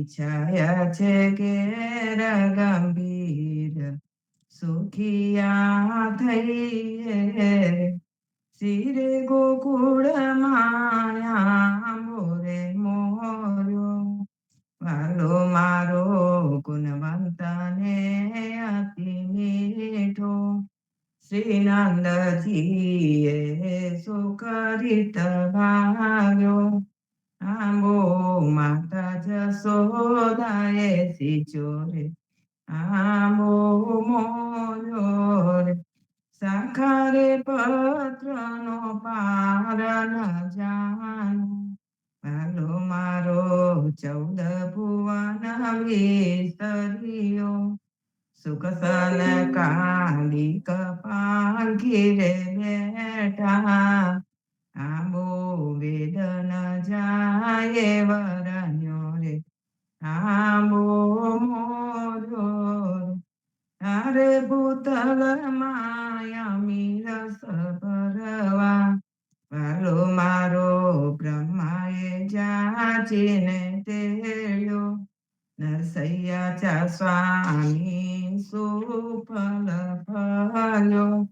છાયા છે ઘેર ગંભીર સુખિયા થઈએ શિરે ગોકુળ માયા મોરે મોર્યો વાલો મારો ગુણવંતને અતિ મીઠો શ્રી નંદજીએ સુકરિત ભાગ્યો આંબો માતા જસોદાએ સીચો રે આંબો મોર્યો રે સાખરે પત્રનો પાર ન જાણો વાલો મારો 14 ભુવન વિસ્તર્યો સુખ સન કાલી કપાંખી રે બેઠા આંબો વેદ ન જાય વરન્યો રે આંબો મોર્યો રે અરે ભૂતલ માયા મીરસ ભરવા વાલો મારો બ્રહ્માએ જાચીને તેડ્યો નરસૈયા ચા સ્વામી સુફલ ફલ્યો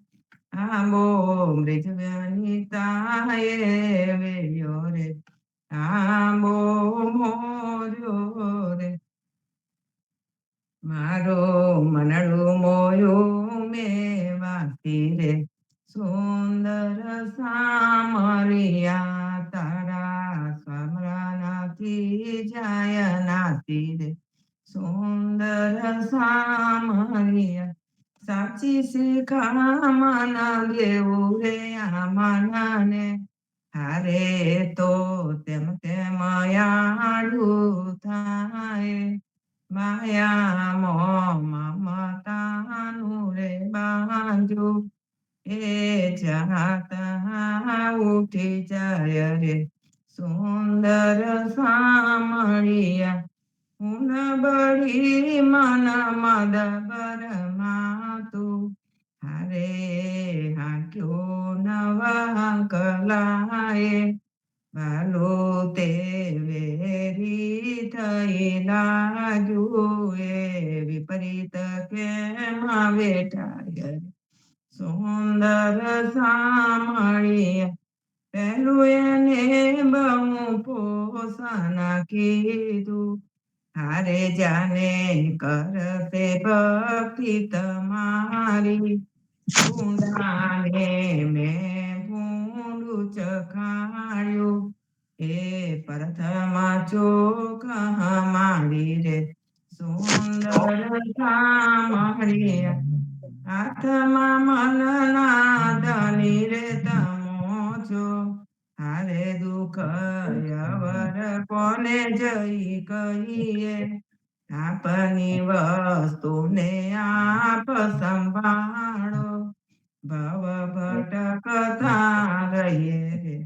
આંબો મૃજ વનિતાએ વેલ્યો રે આંબો મોર્યો રે મારો મનડું મોયું મેવાતી રે સુંદર સામરિયા તારા સ્મરણથી જાય નાતી રે સુંદર સામરિયા સાચી શિખામણ દેવું રે આ મનને હારે તો તેમ તેમ આડું થાય માયા મમતાનું રે બાંધુ એ જાતા ઉઠી જાય રે સુંદર સામળિયા ઉન બળી મન મદ બરમાતું હારે હાક્યો નવા કલાએ વાલો તે વેરી થઈ લાગ્યું એ વિપરીત કેમ બેઠાય સુંદર સામળિયા પહેલું એને બહુ પોષણ કીધું હારે જાને કરશે ભક્તિ તમારી ઊંડાને મેં ભૂંડું ચખાડ્યું એ પ્રથમ ચોખ મારી રે સુંદર સામળિયા હાથમાં મનના ધની રે તમો છો હારે દુઃખ અવર કોને જઈ કહીએ આપની વસ્તુને આપ સંભાળો ભવ ભટકતા રહીએ રે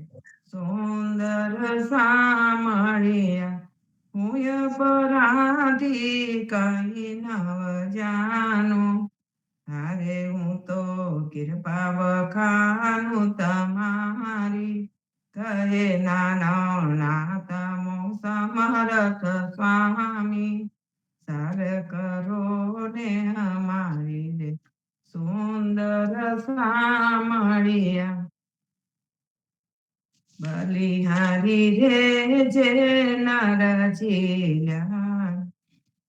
સુંદર સામળિયા હું અપરાધી કઈ નવ જાનું હારે હું તો કૃપા વખાનું તમારી કહે નાના તમો સમરથ સ્વામી સાર કરો ને અમારી રે સુંદર સામળિયા બલિહારી રે જે નરજીલ્યા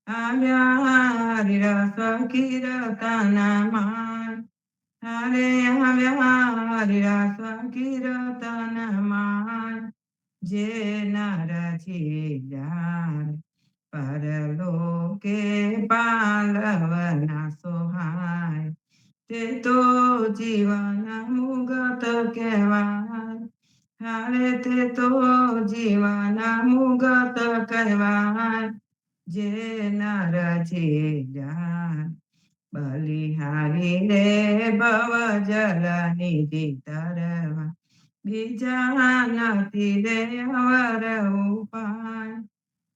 આવ્યા હરિરસ કીર્તનમાં હરે આવ્યા હરિરસ કીર્તનમાં જે નરજીલ્યા પરલોકે પાલવના સોહાય તે તો જીવન મુગત કહેવાય હારે તે તો જીવન મુગત કહેવાય જે નરજીલ્યા બલિહારી રે ભવ જલ નિધિ તરવા બીજા નથી રે અવર ઉપાય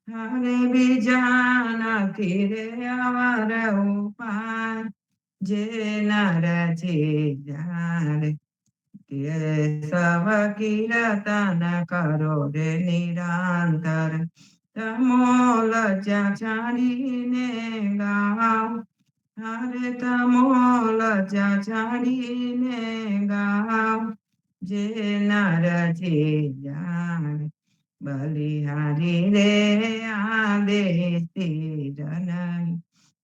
હારે બીજા નથી રે અવર ઉપાય જે નરજીલ્યા રે સવ કીર્તન કરો રે નિરંતર તમો લજ્જા છાડીને ગાવ, હારે તમો લજ્જા છાડીને ગાવ, જે નર જે જાણે બલિહારી રે આદેશ સ્થિર નહીં,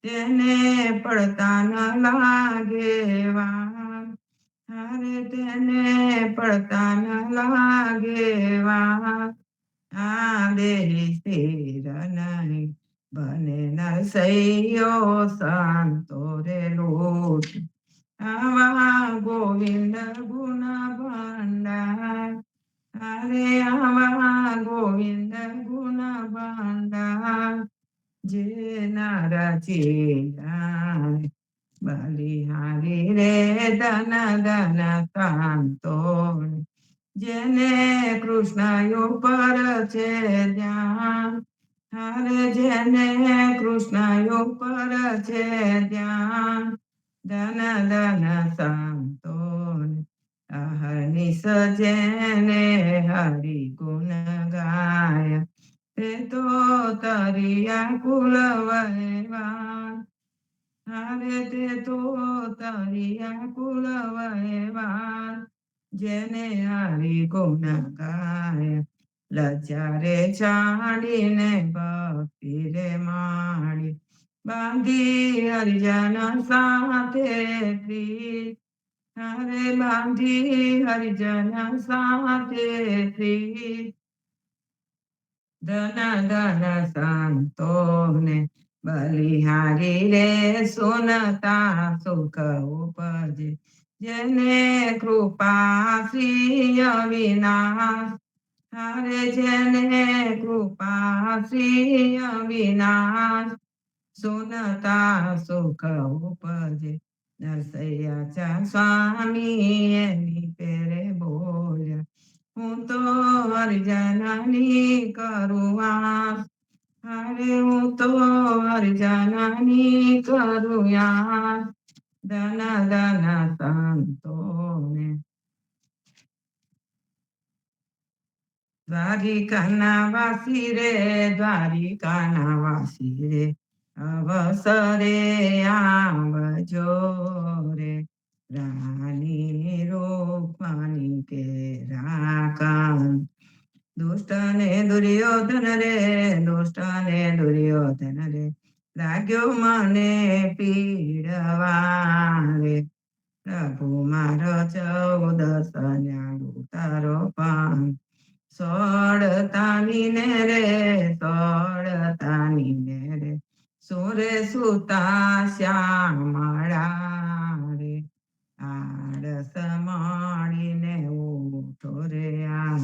તેને પડતા ન લાગે વાર, હારે તેને પડતા ન લાગે વાર, આદેશ સ્થિર નહીં, બને નરસૈયો સંતો રે લૂટ, આવા ગોવિંદ ગુણ ભંડાર, હરે આવા ગોવિંદ ગુણ ભંડાર, જે નર ચિરાય બલિહારી રે ધન ધન સંતો, જેને કૃષ્ણ ઉપર છે ધ્યાન, હરે જેને કૃષ્ણ ઉપર છે ધ્યાન, ધન ધન સંતો, અહર્નિશ જેને હરિ ગુણ ગાય, તે તો તરિયા કુલ વહેવાન, હારે તે તો તરિયા કુલ વહેવાન, જેને હરિ ગુણ ગાય, લજ્જા રે છાડીને ભક્તિ રે માડી, બાંધી હરિજન સાથે પ્રીત, હારે બાંધી હરિજન સાથે પ્રીત, ધન ધન સંતોને બલિહારી રે સુનતા સુખ ઉપજે, જેને કૃપા શ્રી અવિનાશ, હારે જેને કૃપા શ્રી અવિનાશ, સુનતા સુખ ઉપજે, નરસૈયા સ્વામી એની પેરે બોલ્યા, હું તો હરિજનની કરું આસ, હારે હું તો હરિજનની કરું આસ, ધન ધન સંતોને દ્વારિકાના વાસી રે, દ્વારિકાના વાસી રે, અવસરે આવજો રે, રાની રૂકમણી કે રાકાન, દુષ્ટ ને દુર્યોધન રે, દુષ્ટ ને દુર્યોધન રે, લાગ્યો મને પીડવા રે, પ્રભુ મારો 14 તારો પાન, સોળતાની રે, સોળતાની રે, સુરે સુતા શ્યામળા રે, આળસ મળીને ઉઠો રે આમ,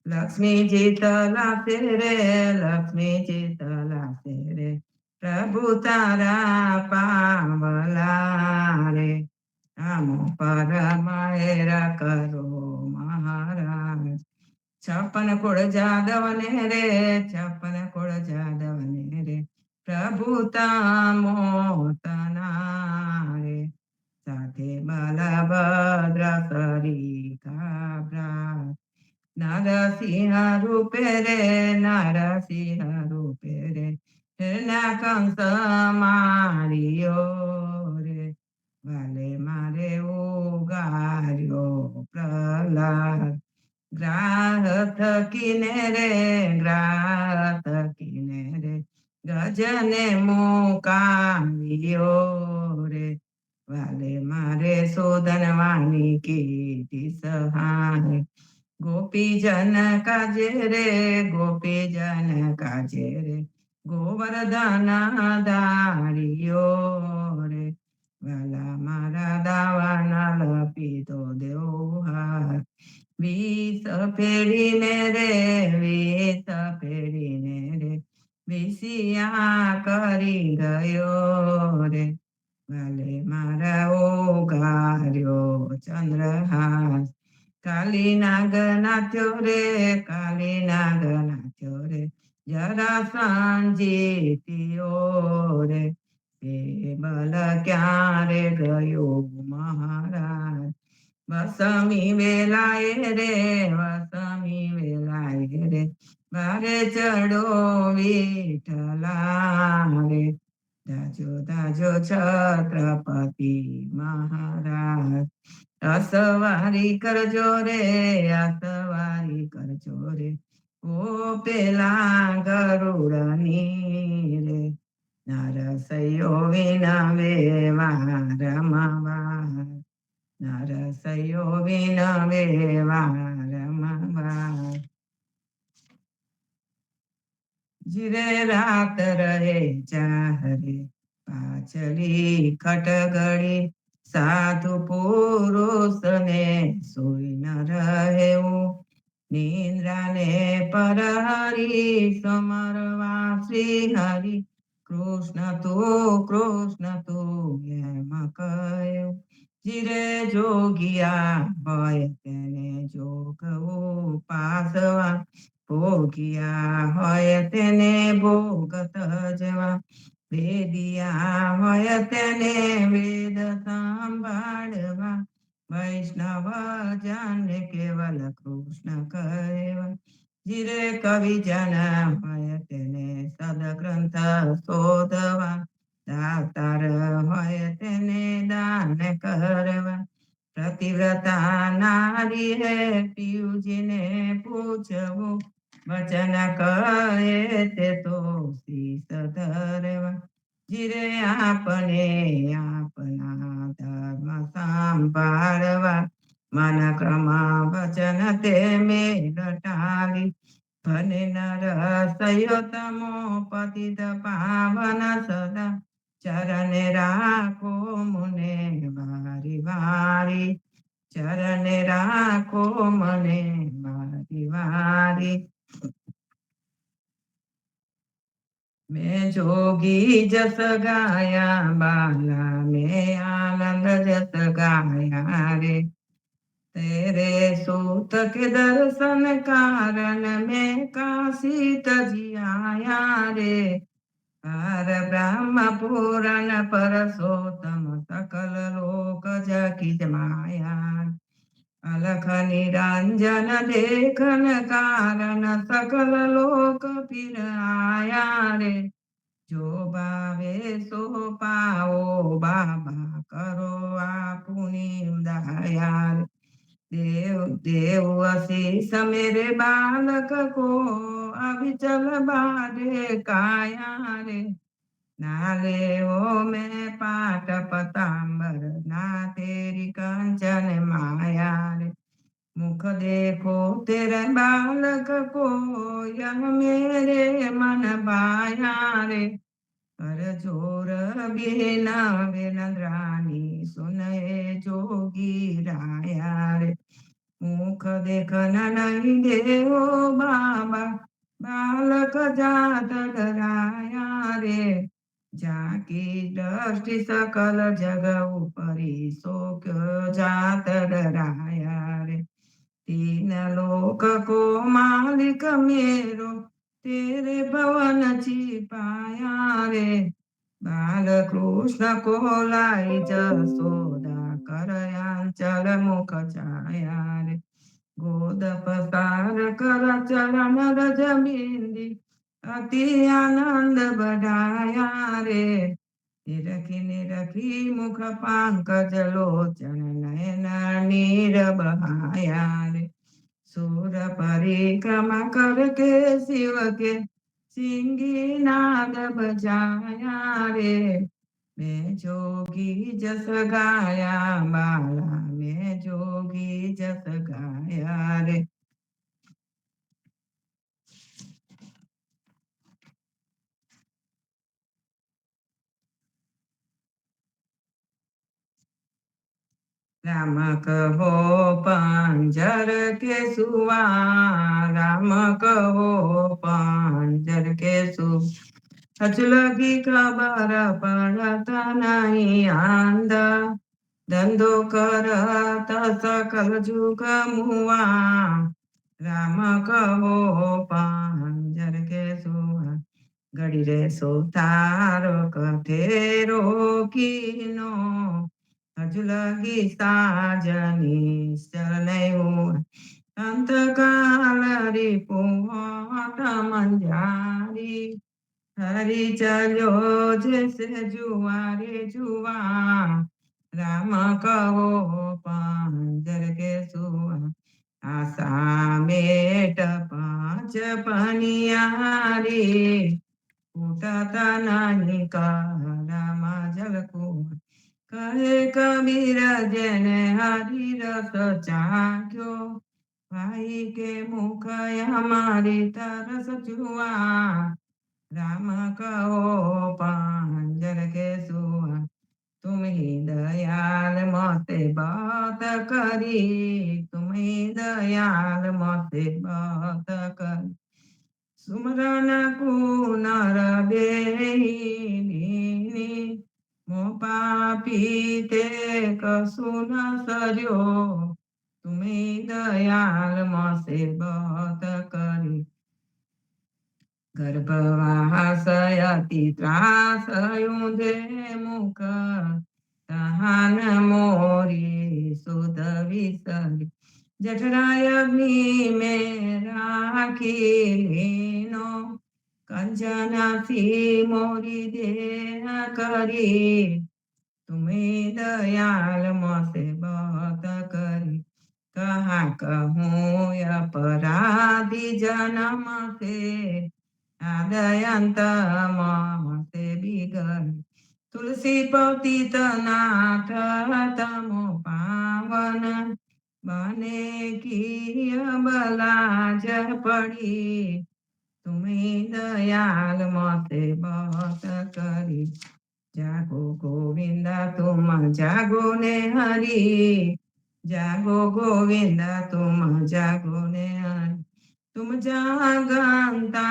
લક્ષ્મીજી તલાશે રે, લક્ષ્મીજી તલાશે રે, પ્રભુ તારા પાવલા રે, આમો પરમાયરા કરો મહારાજ, 56 કુળ જાદવને રે, 56 કુળ જાદવને રે, પ્રભુ તામો તના રે, સાથે બલભદ્ર સરિતા નરસિંહ રૂપે રે, નરસિંહ રૂપે રે, ના કંસ માર્યો રે, વાલે મારે ઉગાર્યો પ્રહલાદ, ગ્રાહ થકીને રે, ગ્રાહ થકીને રે, ગજને મુકાવ્યો રે, વાલે મારે શોધનવાની કીધી સહાય, ગોપીજન કાજે રે, ગોપીજન કાજે રે, ગોવર્ધન ધાર્યો રે, વાલા મારા દાવાનળ પીધો દેવહાર, 20 પેઢીને રે, 20 પેઢીને રે, વિસિયા કરી ગયો રે, વાલે મારા ઓગાર્યો ચંદ્રહાસ, કાલી નાગ નાચ્યો રે, કાલી નાગ નાચ્યો રે, જરા સંજીત્યો રે, એ બલ ક્યારે ગયો મહારાજ, વસમી વેલાએ રે, વસમી વેલાએ રે, વારે ચડો વિઠ્ઠલા રે, દાજો દાજો છત્રપતિ મહારાજ. અસવારી કરજો રે, અસવારી કરજો રે, ઓ પેલા ગરુડની રે, નરસૈયો વિનવે વારમવાર, નરસૈયો વિનવે વારમવાર. જીરે રાત રહે ચારે, પાછલી ખટગડી, સાધુ પુરુષ ને સોઈ ન રહેવું, નિંદ્રાને પરહરી સમરવા શ્રી હરિ, કૃષ્ણ તું એમ કહ્યું. જીરે જોગિયા હોય તેને જોગવું પાસવા, ભોગિયા હોય તેને ભોગત જવા, વેદિયા હોય તેને વેદ સંભાળવા, વૈષ્ણવ જન કેવલ કૃષ્ણ કહેવા. જીરે કવિ જન હોય તેને સદગ્રંથ શોધવા, દાતાર હોય તેને દાન કરવા, પ્રતિવ્રતા નારી હે પિયુજીને પૂછવું, વચન કહે તે તો શીસ ધરવા. જીરે આપને આપના ધર્મ સંભાળવા, મન ક્રમ વચન તે મેલ ટાળી, ભલે નર સયો તમો પતિત પાવન સદા, ચરણે રાખો મુને વારી વારી, ચરણે રાખો મને વારી વારી. મેં જોગી જસ ગાયા બાલા, મેં આનંદ જસ ગાયા રે, तेरे सूत के दर्शन कारण में काशी तजी आया रे, पर ब्रह्म पुराण परसोत्तम सकल लोक जकी जमाया, अलख निरंजन देखन कारण सकल लोक फिर आया रे, जो भावे सो पाओ बाबा करो आपुनी दया रे, देव देव आशीष मेरे बालक को अभी चल बारे काया रे, ना ले ओ मैं पाट पतांबर, ना तेरी कंचन माया रे, मुख देखो तेरे बालक को यह मेरे मन पाया रे, कर जोर बिना बिनद्रानी सुने जोगी राया रे, मुख देखना नहीं देवो बाबा, बालक जात डराया रे, जाकी दृष्टि सकल जग उपरी सो क्यों जात डराया रे, तीन लोक को मालिक मेरो, तेरे भवन छिपाया रे, बाल कृष्ण को लाई जसोदा, करयांचल मुख छाया रे, गोद पसार कर चरण रज बिंदी, अति आनंद बढ़ाया रे, निरखी मुख पंकज लोचन, नयन नीर बहाया रे, सूर परिक्रमा करके शिव के सिंगी नाद बजाया रे, मैं जोगी जस गाया बाला, मैं जोगी जस गाया रे. राम कहो पांजर के सुआ, राम कहो पांजर के सु, अचलगी खबर पड़ता नहीं आंदा, धंधो करत सकल जुग मुआ, राम कहो पांजर के सुआ, घड़ी रे सोतारो कथेरो कीनो, अजुलगी साजनी शरणो, અંતકાલ પોટ મંજારી હરી ચાલ્યો જૈસે જુઆ રે જુઆ રામ કહો પાંજર કે સુઆ આસા મેટ પાંચ પનિયારી ઉઠતા નાની કાળામાં જલકું કહે કબીર જેને હરી રસ ચાખ્યો ભાઈ કે મુખ અમારી તરસ જુઆ राम कहो पांजर के सुआ तुम ही दयाल मोते बात करी तुम ही दयाल मोते बात करी सुमरन को नर बेनी मो पापी ते कसु न सर्यो तुम ही दयाल मोसे बात करी गर्भवासयति त्रासयुधे मुख तहान मोरी सुध विसरि जठराय अग्नि में राखी लीनो कंचनासी मोरी देह करी तुम्हें दयाल मोसे बहुत करी कहा कहूँ अपराधी जन्म से आदयंत मोते बिगड़ तुलसी पतित नाथ तमो पावन बने की बलाज पड़ी तुम्हें दयाल मोते बहुत करी जागो गोविंद तुम जागो ने हरि जागो गोविंद तुम जागो ने हरि तुम जागंता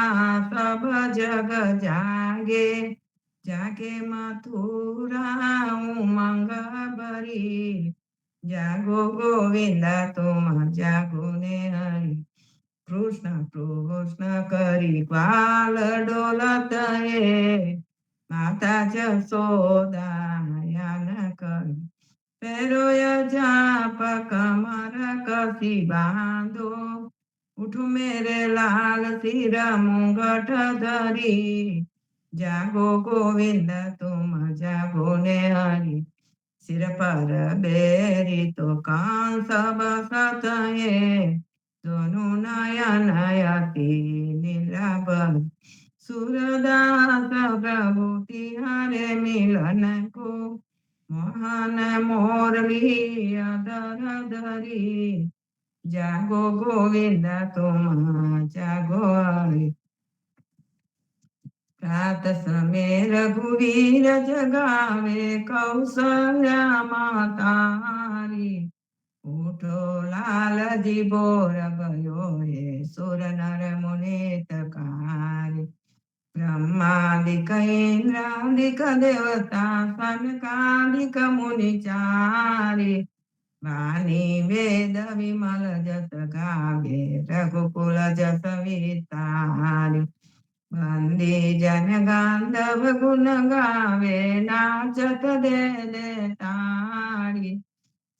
सब जग जागे जाके मथुरा उमंग भरी जागो गोविंद तुम जागो ने हरि कृष्ण कृष्ण करी ग्वाल डोलत है माता जसोदायन करी पैरोय जाप कमर कसी बांधो उठो मेरे लाल सिर मुंगट धरी जागो गोविंद तुम जागो ने हरि सिर पर बेरी तो कांस बसत है दोनों नयन अति नीलाभ सूरदास प्रभु तिहारे मिलन को मोहन मोरली अधर धरी जागो गोविंद तुम जागो हरि प्रात समय रघुवीर जगावे कौशल्या मातारी उठो लाल जी बोर भयो हे सुर नर मुनि तकारी ब्रह्मादिक इंद्रादिक देवता सनकादिक मुनि चारी वाणी वेद विमल जस गावे रघुकुल जस वितारी वंदे जन गांधव गुण गावे नाचत दे तारी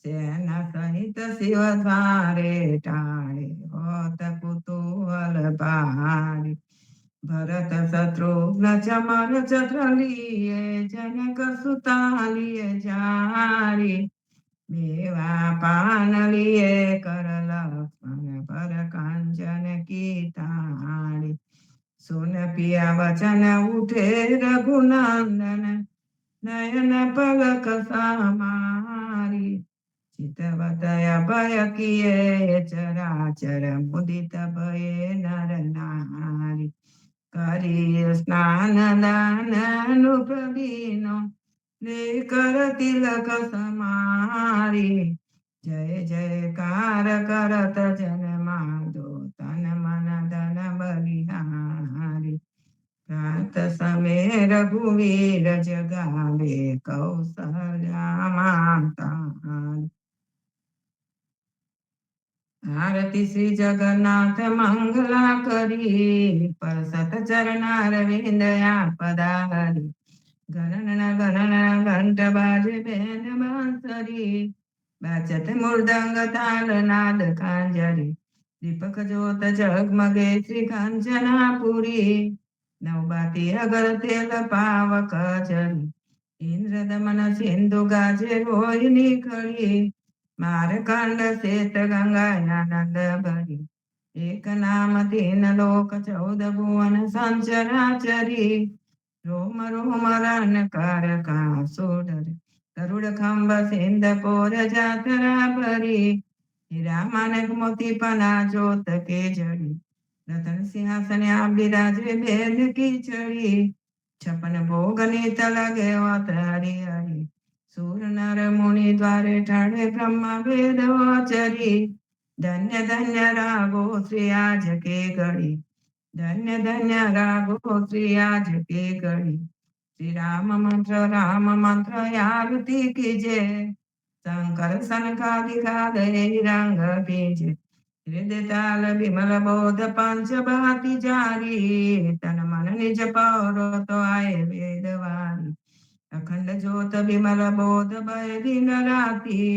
सेन सहित शिव द्वारे टाळे होत कुतूहल भारी भरत शत्रुघ्न चमन चक्र लिए जनक सुता लिए जारी मेवा पान लिए कर लक्ष्मण पर कांचन की तारी सुन पिया वचन उठे रघुनंदन नयन पलक समारी चितवतय भय किए चराचर मुदित भये नर नारी करी स्नान दान अनुप्रवीणो लेकर तिलक समारी जय जयकार करत जन माधो तन मन धन बलिहारी प्रात समय रघुवीर जगावे कौशल्या माता आरती श्री जगन्नाथ मंगला करी परसत चरणार विंदया पदारी गणन गणन घंट बाजे बेन बांसरी बाचत मृदंग ताल नाद खांजरी દીપક જ્યોત જગમગે શ્રી કાંચનાપુરી નવબાતી અગર તેલ પાવક જરી ઇન્દ્રદમન સિંધુ ગાજે રોહિણી ખડી મારકંડ શેત ગંગા આનંદ ભરી એક નામ તીન લોક 14 ભુવન સંચરાચરી રોમ રોમ રન કર કાસુડર ગરુડ ખંભ સિંધ પોર જાતરા ભરી હીરામાનક મોતી પના જોત કે જડી રતન સિંહાસને બિરાજે ભેદ કી ચડી 56 ભોગની તલગે વાત હરી હરી સુર નર મુનિ દ્વારે ઠાડે બ્રહ્મા વેદ ચરી ધન્ય ધન્ય રાગો શ્રી આજ કે ઘડી ધન્ય ધન્ય રાગો શ્રી આજ કે ઘડી શ્રી રામ મંત્ર આરતી કીજે શંકર સનકાદિ રંગ બીજે હૃદય તાલ વિમલ બોધ પંચ ભાતિ જારી તન મન નિજ પૌરો તો આય વેદ વારી અખંડ જ્યોત વિમલ બોધ ભય દિન રાતી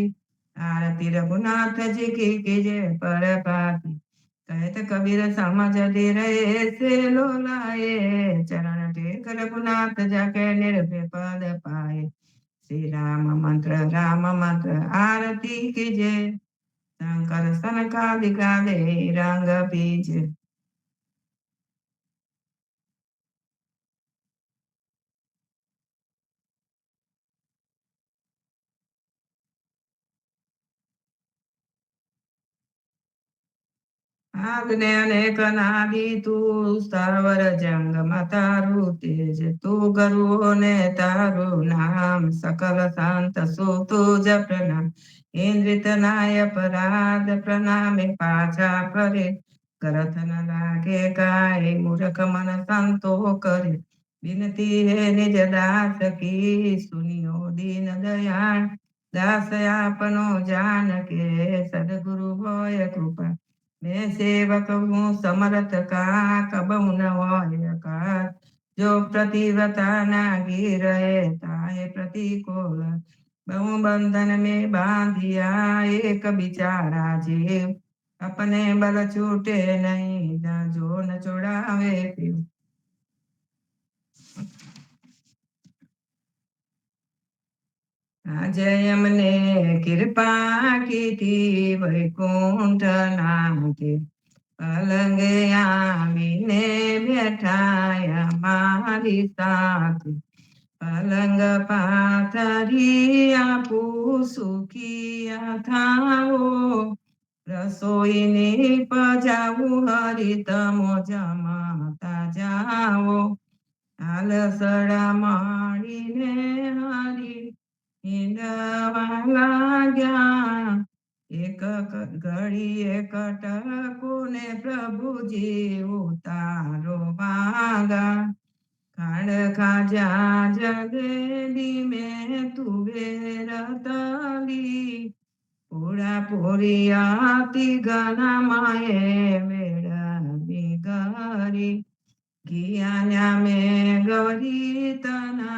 आरती रघुनाथ जी की जय पर पाती कहत कबीर समझ धीर से लो लाए चरण टेक रघुनाथ जाके निर्भय पद पाए श्री राम मंत्र आरती की जय शंकर सनकादिका दे रंग बीज आग्ने अनेक नादी तू स्थावर जंगम तारु तेज तू गरु ने तारु नाम सकल संत सो तू जप नाम इंद्रित नाय अपराध प्रणामी पाछा फरे करथ न लागे काय मूर्ख मन संतो करे विनती है निज दास की सुनियो दीन दयाल दास आपनो जान के सदगुरु होय कृपा मैं सेवक हूँ समरथ का कबहु न होय का जो प्रतिव्रता नागी रहे ताहे प्रतिकूल बहु बंधन में बांधिया एक बिचारा जीव अपने बल छूटे नहीं न जो न छुड़ावे पियो जय मने कृपा की थी वैकुंठ नाथ पलंगे आमीने बैठाया मारी साथ पलंग पाथरिया सुखिया थाओ रसोई ने पजाऊ हरि तमो जमाता जाओ આલસડા માડીને હરી ઈંડવા લાગ્યા એક ઘડીએ કટકુને પ્રભુજી ઉતારો માગા ખાડ ખાજા જગેલી મેં તુવેર તલી પૂરા પૂરિયાતી ગના માએ મેળવી ગરી Gianya me garitana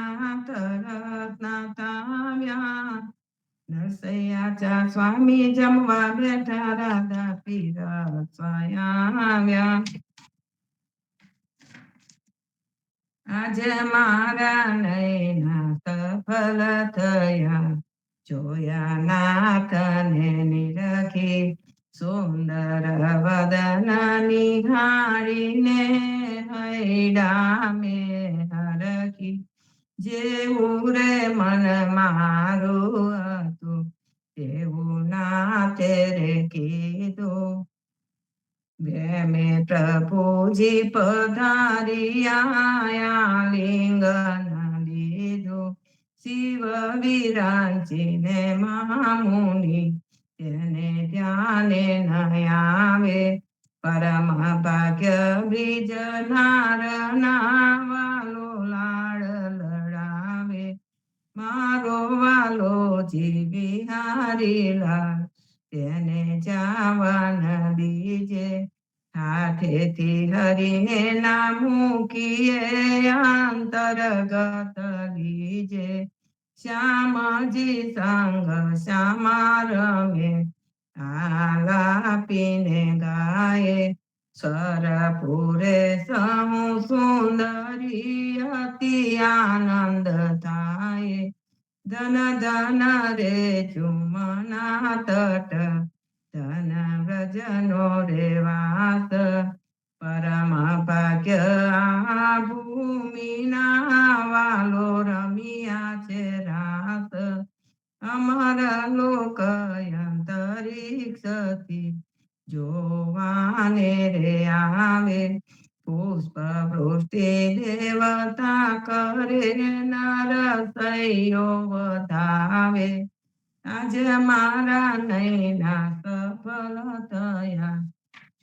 taratna tamya Narsayacha swami jamva betha radha pira swayamya આજે મારા નૈના સફલ થયા જોયા નાથને નિરખી સુંદર વદન નિહાળીને હૈડા મે હરખી જેવું રે મન મારું હતું તેવું નાથે રે કીધું में प्रभु जी पधारिया लिंगन लीधो शिव विराजी ने महामुनि तेने ध्याने नयावे परम भाग्य ब्रिज नार नावालो लाड़ लड़ावे मारो वालो जी बिहारी लाल તેને જવા ન દીજે હાથેથી હરીને ના મૂકીએ અંતર્ગત લીજે શ્યામજી સંગ શ્યામા રમે આલાપીને ગાયે સરપુરે સમુ સુંદરી અતિ આનંદ થાય ધન ધન રે ચુમના તટ ધન વ્રજનો રે વાસ પરમ ભાગ્ય આ ભૂમિના વાલો રમિયા છે રાસ અમર લોક અંતરિક્ષથી જોવાને રે આવે પુષ્પ વૃષ્ટિ દેવતા કરે નરસૈયો વધાવે આજે મારા નૈના સફળ થયા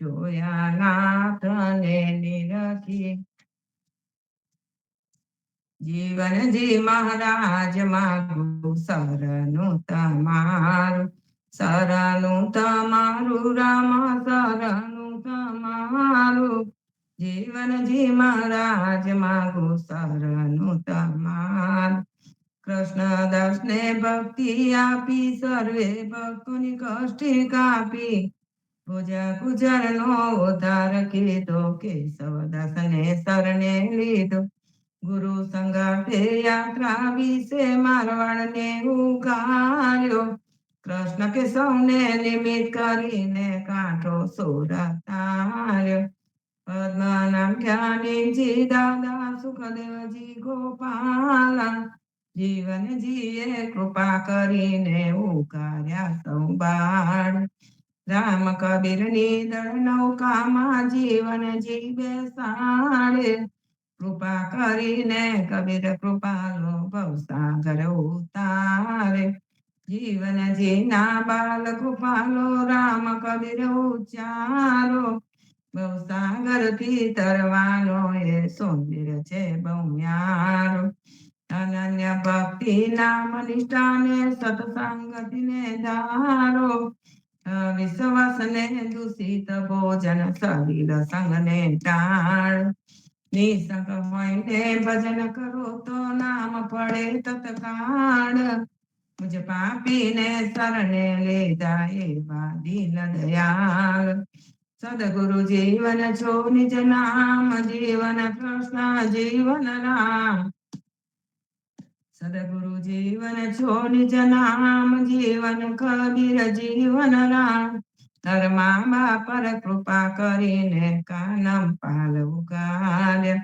જોયા નાથને નિરખી જીવનજી મહારાજ માગું શરણું તમારું શરણું તમારું રામ શરણું તમારું જીવનજી મહારાજ માગું શરણું તમારું કૃષ્ણ દાસને ભક્તિ આપી સર્વે ભક્તોની કષ્ટી કાપી ભુજા ગુજરનો ઉદ્ધાર કીધો કેશવદાસને શરણે લીધો ગુરુ સંગાથે યાત્રા વિશે મારવાડને ઉગાર્યો કૃષ્ણ કે સૌને નિમિત્ત કરીને કાંઠો સુરતાર્યો પદ્મનામ જ્ઞાનીજી દાદા સુખદેવજી ગોપાલા જીવનજીએ કૃપા કરીને ઉગાર્યા સૌ બાળ રામ કબીરની દળ નૌકામાં જીવનજી બેસાડે કૃપા કરીને કબીર કૃપાલો ભવસાગર ઉતારે જીવનજીના બાલ કૃપાલો રામ કબીર ઉચ્ચારો ભવસાગર થી તરવાનો એ સુંદર છે બહુયારો અનન્ય ભક્તિ નામ નિષ્ઠાને સત્સંગતિને ધારો વિશ્વાસને દૂષિત ભોજન શરીર સંગને ટાળ નિસંગ હોઈને ભજન કરો તો નામ પડે તત્કાળ મુજ પાપીને શરણે લીધા એવા દીન દયાળ સદગુરુ જીવન છો નિજ નામ જીવન કૃષ્ણ જીવન રામ સદગુરુ જીવન છો નિજ નામ જીવન કબીર જીવન રામ ધર્મા પર કૃપા કરીને કાનમ પાલ ઉગાર્ય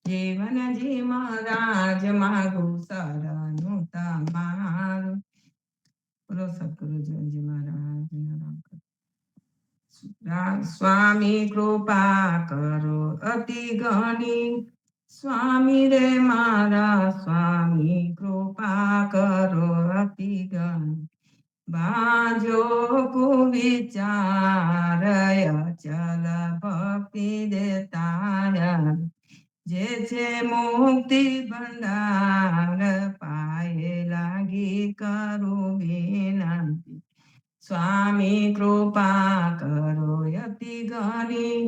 જીવનજી મહારાજ માગું શરણું તમારું બોલો સદગુરુ જીવનજી મહારાજ સ્વામી કૃપા કરો અતિ ઘણી સ્વામી રે મારા સ્વામી કૃપા કરો અતિ ઘણી બાજો કુવિચાર ચલ ભક્તિ દેતા જે છે મુક્તિ ભંડાર પાયે લાગી કરું વિનંતી સ્વામી કૃપા કરો અતિ ઘણી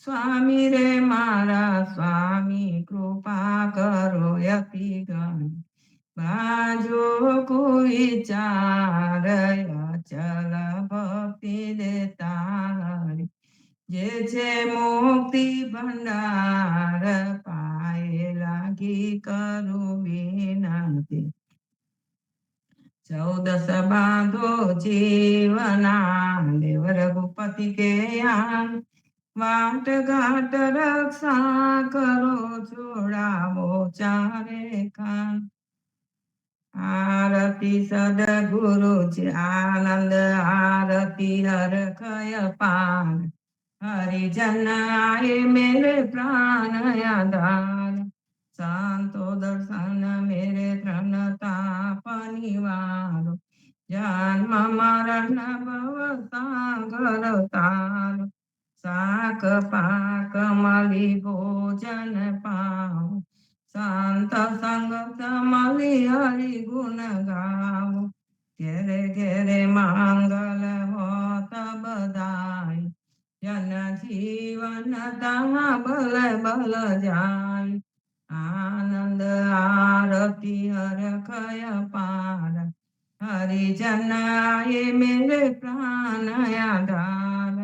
સ્વામી રે મારા સ્વામી કૃપા કરો અતિ ઘણી બાજો વિચાર ચલ ભક્તિ દેતા જે છે મુક્તિ ભંડાર પાયે લાગી કરું વિનંતી 14 બાંધો જીવના દેવ રઘુપતિ કે આન વાટ ઘાટ રક્ષા કરો છોડાવો ચારે ખાન આરતી સદગુરુ છે આનંદ આરતી હર કય પાન હરિજન આય મેરે પ્રાણ આધાર સંતો દર્શન મેરે ત્રણતા પનિવારો જન્મ મરણ ભવ સાગર તારો શાક પાક મળી ભોજન પાવ સંત સંગત મળી હરિ ગુણ ગાવ ઘેરે ઘેરે મંગલ હોત બધાય જન જીવન તા બલ બલ જાય આનંદ આરતી હર કય પાર हरिजन आए मेरे प्राण आधार,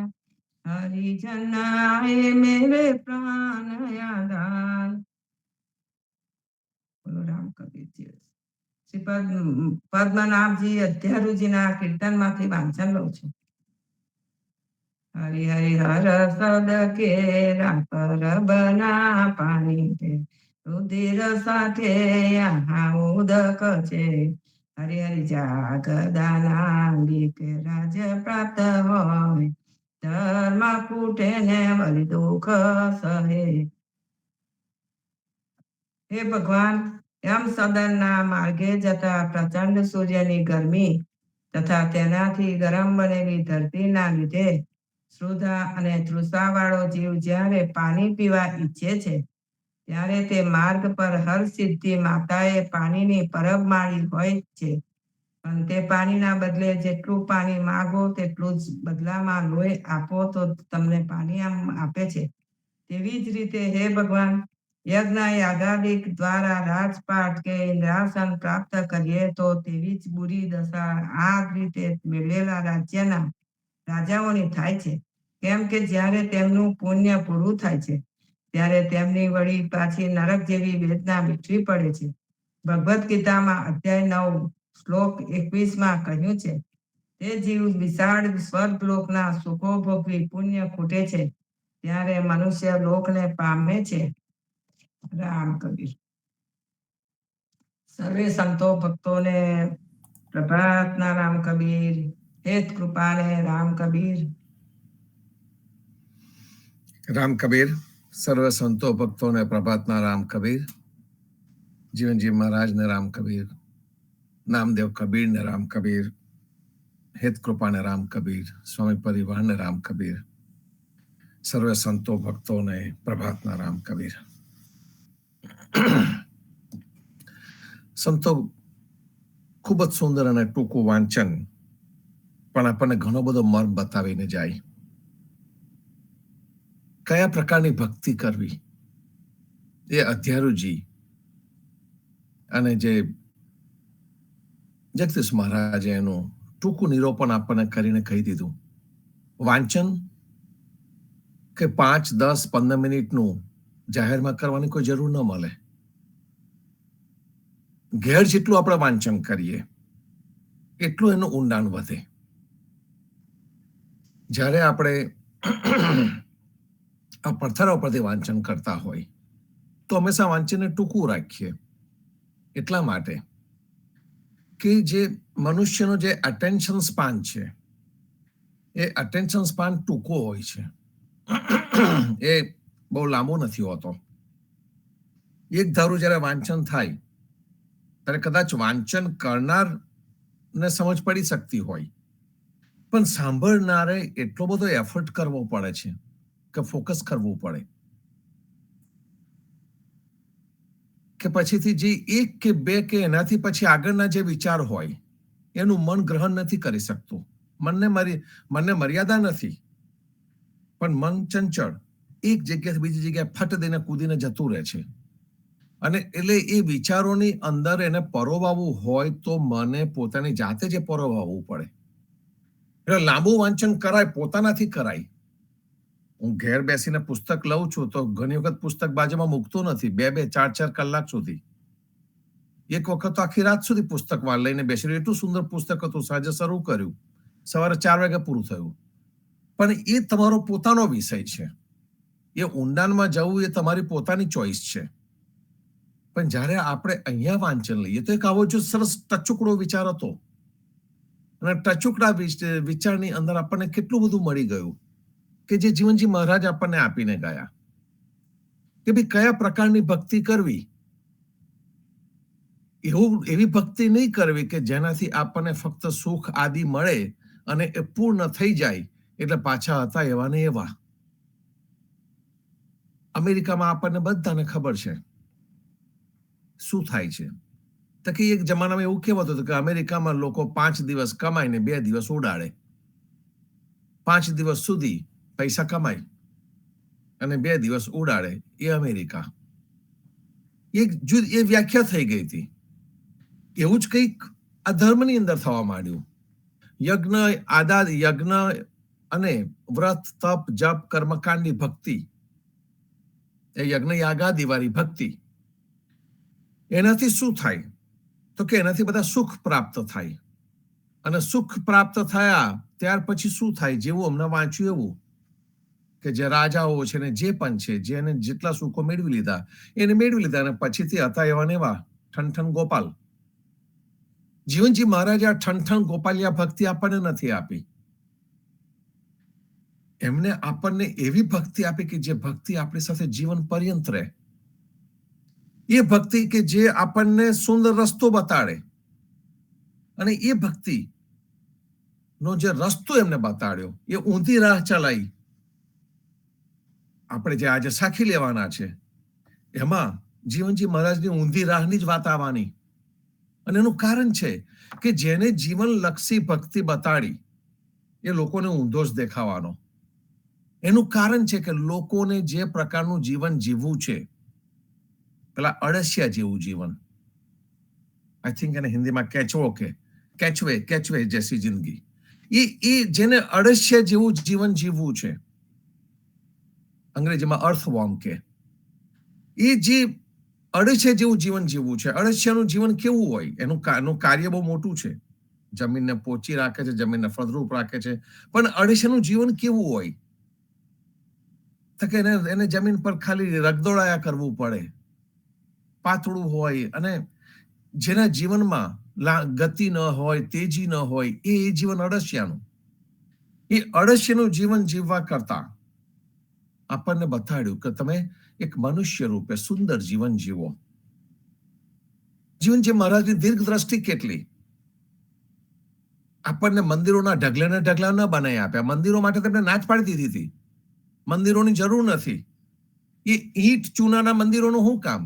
हरिजन आए मेरे प्राण आधार। બોલો રામ કબીરજી। શ્રી પદ્મનાભજી અધ્યારુજીના કીર્તનમાંથી વાંચન લઉં છું। હરિ હરિ હર સદ કેરા પર બના પાણી છે, રુધિર સાથે यहाँ ઉદક છે। હરિ હરિ જાગદાના કે રાજ્ય પ્રાપ્ત હોય, ધર્મ કૂટે ને બલિ દુઃખ સહે। હે ભગવાન, એમ સદનના માર્ગે જતા પ્રચંડ સૂર્યની ગરમી તથા તેનાથી ગરમ બનેલી ધરતીના લીધે શ્રુધા અને તૃષાવાળો જીવ જ્યારે પાણી પીવા ઈચ્છે છે, ત્યારે તે માર્ગ પર હર સિદ્ધિ માતાએ પાણીની પરબ માળી હોય છે, પણ તે પાણીના બદલે જેટલું પાણી માગો તેટલું જ બદલામાં લોહી આપો તો તમને પાણી આપે છે। તેવી જ રીતે હે ભગવાન, યજ્ઞ યાગાદિક દ્વારા રાજપાટ કે ઇન્દ્રાસન પ્રાપ્ત કરીએ તો તેવી જ બુરી દશા આ રીતે મેળવેલા રાજ્યના રાજાઓની થાય છે। કેમ કે જ્યારે તેમનું પુણ્ય પૂરું થાય છે, ત્યારે તેમની વળી પાછી નરક જેવી વેદના વીઠવી પડે છે। ભગવદ્ ગીતામાં અધ્યાય 9 શ્લોક 21માં કહ્યું છે, તે જીવ વિશાળ સ્વર્ગલોકના સુખો ભોગવી પુણ્ય ખૂટે છે, ત્યારે મનુષ્ય લોકને પામે છે। રામ કબીર। સર્વે સંતો ભક્તોને પ્રભાતના રામ કબીર, હેત કૃપાને રામ કબીર। રામ કબીર, સર્વ સંતો ભક્તોને પ્રભાતના રામ કબીર, જીવનજી મહારાજને રામ કબીર, નામદેવ કબીરને રામ કબીર, હેત કૃપાને રામ કબીર, સ્વામી પરિવારને રામ કબીર, સર્વ સંતો ભક્તોને પ્રભાતના રામ કબીર। સંતો ખૂબ જ સુંદર અને ટૂંકું વાંચન પણ આપણને ઘણો બધો મર્મ બતાવીને જાય। કયા પ્રકારની ભક્તિ કરવી એ અધ્યારુજી અને જે જગદીશ મહારાજે એનું ટૂંકું નિરૂપણ આપણને કરીને કહી દીધું। વાંચન કે 5, 10, 15 મિનિટનું જાહેરમાં કરવાની કોઈ જરૂર ન મળે। ઘેર જેટલું આપણે વાંચન કરીએ એટલું એનું ઊંડાણ વધે। જ્યારે આપણે આ પથ્થરો પરથી વાંચન કરતા હોય તો હંમેશા વાંચનને ટૂંકું રાખીએ, એટલા માટે કે જે મનુષ્યનો જે અટેન્શન સ્પાન છે એ અટેન્શન સ્પાન ટૂંકો હોય છે, એ બહુ લાંબો નથી હોતો। એક ધારું જ્યારે વાંચન થાય ત્યારે કદાચ વાંચન કરનારને સમજ પડી શકતી હોય, પણ સાંભળનારે એટલો બધો એફર્ટ કરવો પડે છે કે ફોકસ કરવું પડે કે પછીથી જે 1 કે 2 કે એનાથી પછી આગળના જે વિચાર હોય એનું મન ગ્રહણ નથી કરી શકતું। મનને મર્યાદા નથી, પણ મન ચંચળ એક જગ્યાથી બીજી જગ્યાએ ફટ દઈને કૂદીને જતું રહે છે, અને એટલે એ વિચારોની અંદર એને પરોવાવું હોય તો મને પોતાની જાતે જ પરોવાવું પડે। એટલે લાંબુ વાંચન કરાય, પોતાનાથી કરાય। હું ઘેર બેસીને પુસ્તક લઉં છું તો ઘણી વખત પુસ્તક બાજુમાં મૂકતો નથી 2-2, 4-4 કલાક સુધી। એક વખત તો આખી રાત સુધી પુસ્તક લઈને બેસી રહ્યું। એટલું સુંદર પુસ્તક હતું, સાંજે શરૂ કર્યું, સવારે 4 વાગે પૂરું થયું। પણ એ તમારો પોતાનો વિષય છે, એ ઊંડાણમાં જવું એ તમારી પોતાની ચોઈસ છે। પણ જ્યારે આપણે અહીંયા વાંચન લઈએ તો એક આવો જો સરસ ટચુકડો વિચાર હતો, અને ટચુકડા વિચારની અંદર આપણને કેટલું બધું મળી ગયું કે જે જીવનજી મહારાજ આપણને આપીને ગયા કે ભાઈ કયા પ્રકારની ભક્તિ કરવી। એવી ભક્તિ નહીં કરવી કે જેનાથી આપણને ફક્ત સુખ આદિ મળે અને એ પૂર્ણ થઈ જાય એટલે પાછા હતા એવા ને એવા। અમેરિકામાં આપણને બધાને ખબર છે શું થાય છે, તો કે એક જમાનામાં એવું કહેવાતું હતું કે અમેરિકામાં લોકો 5 દિવસ કમાઈને 2 દિવસ ઉડાડે। 5 દિવસ સુધી પૈસા કમાય અને 2 દિવસ ઉડાડે, એ અમેરિકા। એ વ્યાખ્યા થઈ ગઈ હતી। એવું જ કંઈક આ ધર્મની અંદર થવા માંડ્યું. યજ્ઞ અને વ્રત, તપ, જપ, કર્મકાંડની ભક્તિ, એ યજ્ઞ યાગાદી વાળી ભક્તિ, એનાથી શું થાય? તો કે એનાથી બધા સુખ પ્રાપ્ત થાય. અને સુખ પ્રાપ્ત થયા ત્યાર પછી શું થાય? જેવું અમને વાંચ્યું એવું કે જે રાજાઓ છે ને જે પણ છે, જેને જેટલા સુખો મેળવી લીધા એને મેળવી લીધા, અને પછીથી હતા એવા ને એવા ઠનઠન ગોપાલ. જીવનજી મહારાજે આ ઠનઠન ગોપાલિયા ભક્તિ આપણને નથી આપી. એમને આપણને એવી ભક્તિ આપી કે જે ભક્તિ આપણી સાથે જીવન પર્યંત રહે. એ ભક્તિ કે જે આપણને સુંદર રસ્તો બતાડે, અને એ ભક્તિ નો જે રસ્તો એમને બતાડ્યો એ ઊંધી રાહ ચલાવી આપણે જે આજે સાખી લેવાના છે, એમાં જીવનજી મહારાજની ઊંધી રાહની જ વાત આવવાની. અને એનું કારણ છે કે જેને જીવનલક્ષી ભક્તિ બતાડી એ લોકોને ઊંધો જ દેખાવાનો. એનું કારણ છે કે લોકોને જે પ્રકારનું જીવન જીવવું છે, પેલા અળસિયા જેવું જીવન, આઈ થિંક એને હિન્દીમાં કેચવે જૈસી જિંદગી, એ જેને અળસિયા જેવું જીવન જીવવું છે, અંગ્રેજીમાં અર્થવોર્મ કે, એ જે અળસિયા જેવું જીવન જીવવું છે. અળસિયાનું જીવન કેવું હોય? એનું કાર્ય બહુ મોટું છે, જમીનને પોચી રાખે છે, જમીનને ફળદ્રુપ રાખે છે, પણ અળસિયાનું જીવન કેવું હોય? તો કે એને જમીન પર ખાલી રગદોળાયા કરવું પડે, પાતળું હોય, અને જેના જીવનમાં ગતિ ન હોય, તેજી ન હોય, એ જીવન અળસિયાનું. એ અળસિયાનું જીવન જીવવા કરતા આપણને બતાડ્યું કે તમે એક મનુષ્ય રૂપે સુંદર જીવન જીવો. જીવનજી મહારાજની દીર્ઘ દ્રષ્ટિ કેટલી! આપણને મંદિરોના ઢગલા ન બનાવી આપ્યા. મંદિરો માટે તેમને નાચ પાડી દીધી હતી. મંદિરોની જરૂર નથી. એ ઈંટ ચૂનાના મંદિરોનું શું કામ?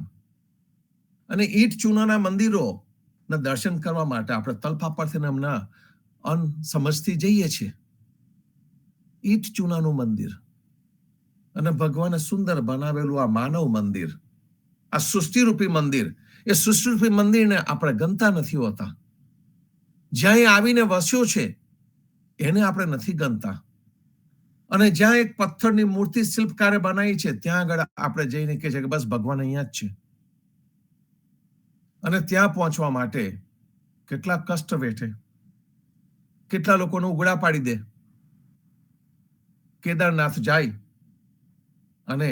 અને ઈંટ ચૂનાના મંદિરોના દર્શન કરવા માટે આપણે તલફા પરથી હમણાં અનસમજથી જઈએ છીએ. ઈંટ ચૂનાનું મંદિર અને ભગવાને સુંદર બનાવેલું આ માનવ મંદિર, આ સૃષ્ટિરૂપી મંદિર, એ સૃષ્ટિરૂપી મંદિરને આપણે ગણતા નથી હોતા. જ્યાં એ આવીને વસ્યો છે એને આપણે નથી ગણતા. અને જ્યાં એક પથ્થરની મૂર્તિ શિલ્પકારે બનાવી છે ત્યાં આગળ આપણે જઈને કહે છે કે બસ ભગવાન અહીંયા જ છે. અને ત્યાં પહોંચવા માટે કેટલા કષ્ટ વેઠે, કેટલા લોકોને ઉઘડા પાડી દે. કેદારનાથ જાય અને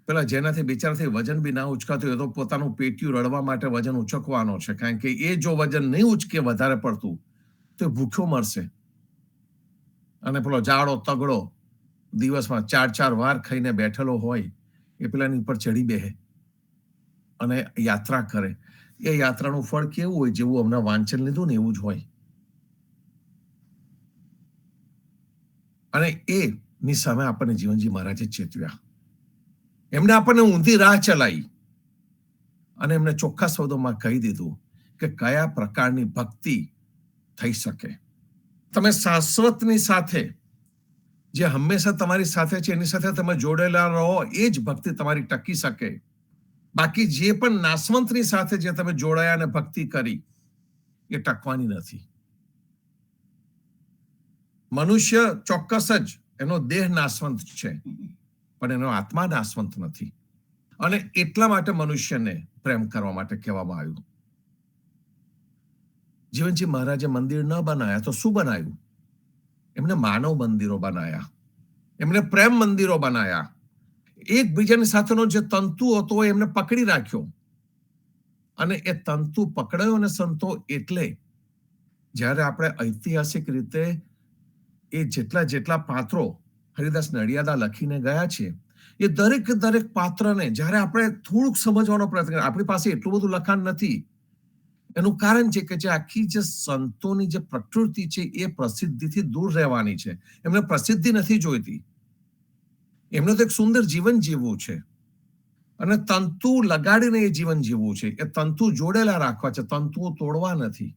પેલા જેનાથી બિચારાથી વજન બી ના ઉચકાતું હોય તો પોતાનું પેટીયું રડવા માટે વજન ઉચકવાનો છે, કારણ કે એ જો વજન નહીં ઉચકે વધારે પડતું તો એ ભૂખ્યો મરશે. અને પેલો જાડો તગડો દિવસમાં 4 વાર ખાઈને બેઠેલો હોય એ પેલાની ઉપર ચડી બેહે અને યાત્રા કરે. એ યાત્રાનું ફળ કેવું હોય? જેવું હમણાં વાંચન લીધું ને એવું જ હોય. અને એની સામે આપણને જીવનજી મહારાજે ચેતવ્યા. એમને આપણને ઊંધી રાહ ચલાવી અને એમને ચોખ્ખા શબ્દોમાં કહી દીધું કે કયા પ્રકારની ભક્તિ થઈ શકે. તમે શાશ્વતની સાથે, જે હંમેશા તમારી સાથે છે એની સાથે તમે જોડેલા રહો, એ જ ભક્તિ તમારી ટકી શકે. બાકી જે પણ નાશવંતની સાથે જે તમે જોડાયા અને ભક્તિ કરી એ ટકવાની નથી. મનુષ્ય ચોક્કસ જ એનો દેહ નાશવંત છે, પણ એનો આત્મા નાશવંત નથી. અને એટલા માટે મનુષ્યને પ્રેમ કરવા માટે કહેવામાં આવ્યું. જીવનજી મહારાજે મંદિર ન બનાવ્યા તો શું બનાવ્યું? એમને માનવ મંદિરો બનાવ્યા, એમને પ્રેમ મંદિરો બનાવ્યા. એકબીજાની સાથેનો જે તંતુ હતો એમને પકડી રાખ્યો. અને એ તંતુ પકડાયો અને સંતો એટલે જ્યારે આપણે ઐતિહાસિક રીતે એ જેટલા પાત્રો હરિદાસ નડિયાદા લખીને ગયા છે, એ દરેક પાત્રને જ્યારે આપણે થોડુંક સમજવાનો પ્રયત્ન કરીએ, આપણી પાસે એટલું બધું લખાણ નથી. એનું કારણ છે કે જે આખી જે સંતોની જે પ્રકૃતિ છે એ પ્રસિદ્ધિથી દૂર રહેવાની છે. એમને પ્રસિદ્ધિ નથી જોઈતી. એમને તો એક સુંદર જીવન જીવવું છે અને તંતુ લગાડીને એ જીવન જીવવું છે. એ તંતુ જોડેલા રાખવા છે, તંતુઓ તોડવા નથી.